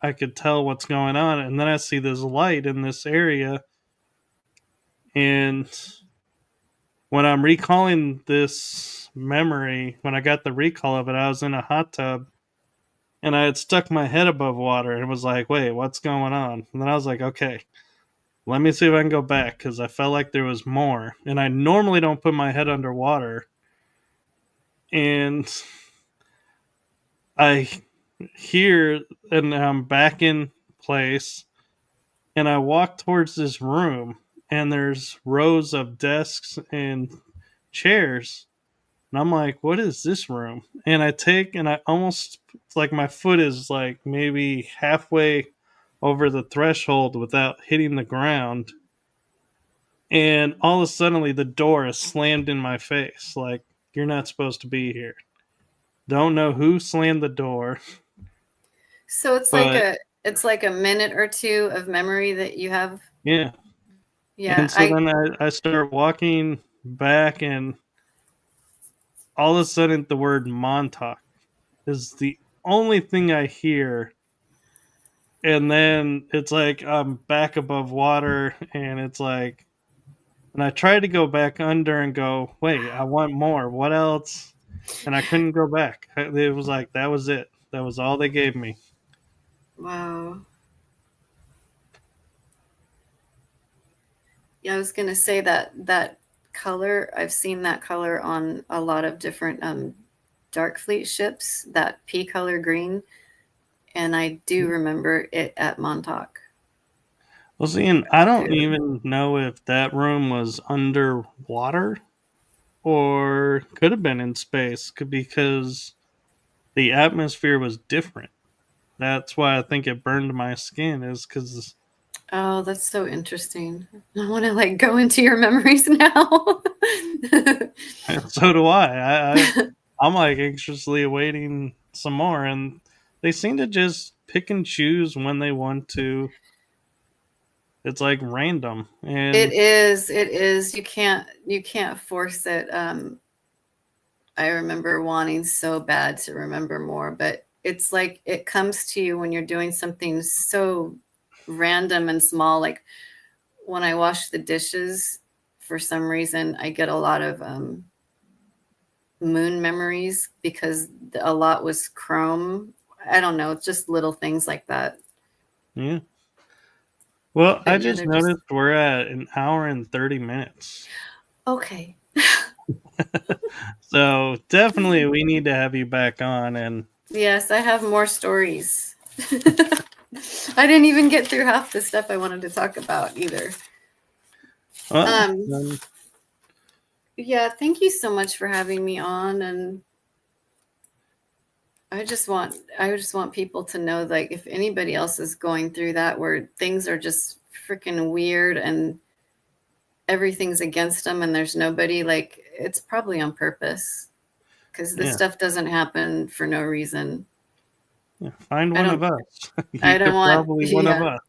I could tell what's going on? And then I see this light in this area. And when I'm recalling this memory, when I got the recall of it, I was in a hot tub and I had stuck my head above water and was like, wait, what's going on? And then I was like, okay, let me see if I can go back because I felt like there was more. And I normally don't put my head underwater. And I hear, and I'm back in place, and I walk towards this room, and there's rows of desks and chairs. And I'm like, what is this room? And I take, and I almost, it's like my foot is like maybe halfway over the threshold without hitting the ground. And all of a sudden, the door is slammed in my face. Like, you're not supposed to be here. Don't know who slammed the door, So but it's like a minute or two of memory that you have. yeah. Yeah, And so then I start walking back, and all of a sudden, the word Montauk is the only thing I hear. And then it's like I'm back above water, and it's like, and I tried to go back under and go, wait, I want more. What else? And I couldn't go back. It was like, that was it. That was all they gave me. wow. Yeah, I was gonna say that color. I've seen that color on a lot of different dark fleet ships. That pea color green, and I do remember it at Montauk Well, see, and I don't too. even know if that room was underwater or could have been in space because the atmosphere was different. That's why I think it burned my skin, is because Oh, that's so interesting. I want to like go into your memories now. so do I'm like anxiously awaiting some more, and they seem to just pick and choose when they want to. It's like random, It and is. It is. You can't force it. I remember wanting so bad to remember more, but it's like it comes to you when you're doing something so random and small. Like when I wash the dishes, for some reason, I get a lot of moon memories because a lot was chrome. I don't know, just little things like that. yeah. Well, I But yeah, just they're just noticed we're at an hour and 30 minutes. okay. So definitely we need to have you back on. And Yes, I have more stories. I didn't even get through half the stuff I wanted to talk about either. well, Um, yeah, thank you so much for having me on, and I just want people to know, like, if anybody else is going through that where things are just freaking weird and everything's against them and there's nobody, like, it's probably on purpose, because this Yeah. stuff doesn't happen for no reason. Yeah. Find I one of don't us. I You're don't want probably one of yeah. us.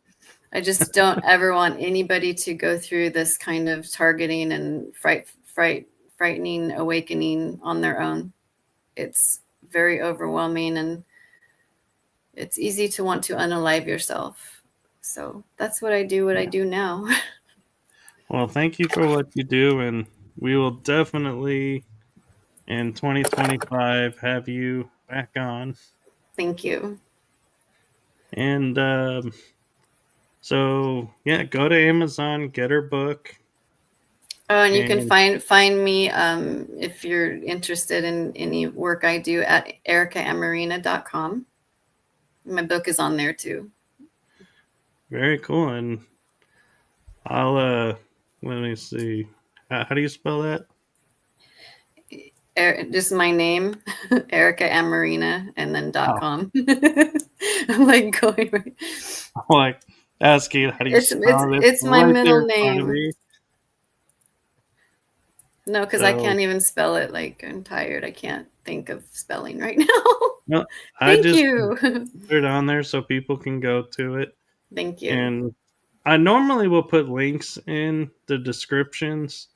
I just don't ever want anybody to go through this kind of targeting and frightening awakening on their own. It's very overwhelming, and it's easy to want to unalive yourself. So that's what I do, what I Yeah. do now. Well, thank you for what you do, and we will definitely in 2025 have you back on. Thank you. And so, yeah, go to Amazon, get her book, Oh, and you can and find me if you're interested in any work I do at ericaamoreena.com. My book is on there too. very cool. And I'll let me see. How do you spell that? Just my name, Erica Amoreena, and then Oh, .com. I'm like going. I'm like asking how do you spell it? It's It's my right there middle in front of name. me. No, because I So, can't even spell it. Like, I'm tired. I can't think of spelling right now. no, I Thank just you. put it on there so people can go to it. Thank you. And I normally will put links in the descriptions,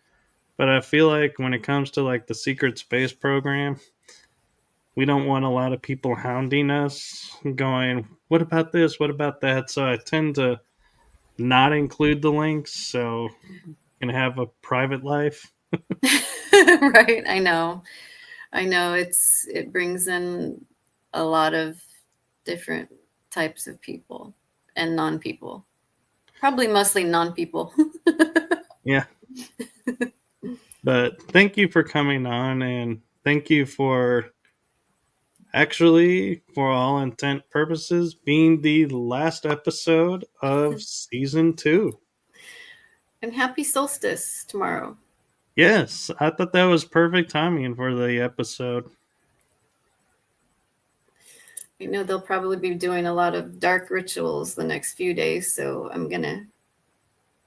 but I feel like when it comes to like the secret space program, we don't want a lot of people hounding us going, what about this? What about that? So I tend to not include the links so you can have a private life. Right. I know. I know it brings in a lot of different types of people and non-people. Probably mostly non-people. Yeah. But thank you for coming on, and thank you for actually, for all intent purposes, being the last episode of season 2. And happy solstice tomorrow. Yes, I thought that was perfect timing for the episode. I know they'll probably be doing a lot of dark rituals the next few days, so I'm gonna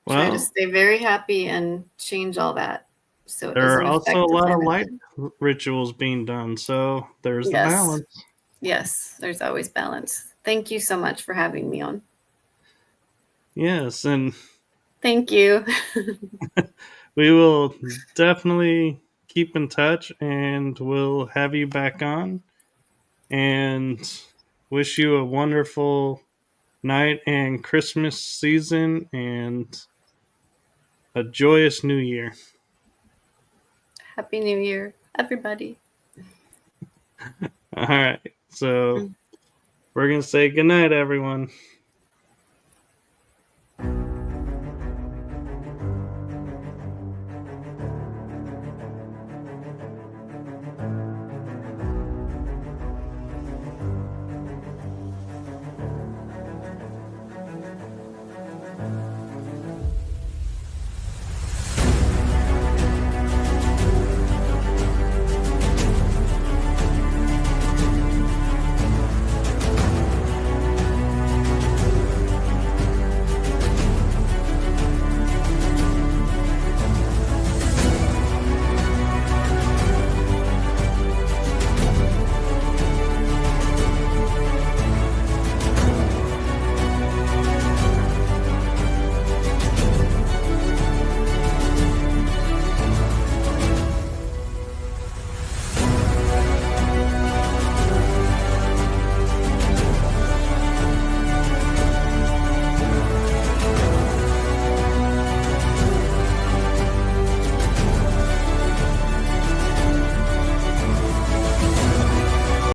try to Well, stay very happy and change all that so it there are doesn't also affect a the lot of planet. light rituals being done, so there's the Yes. balance. Yes, there's always balance. Thank you so much for having me on. Yes, and Thank you. we will definitely keep in touch and we'll have you back on and wish you a wonderful night and Christmas season and a joyous new year. Happy New Year, everybody. All right. So we're going to say goodnight, everyone.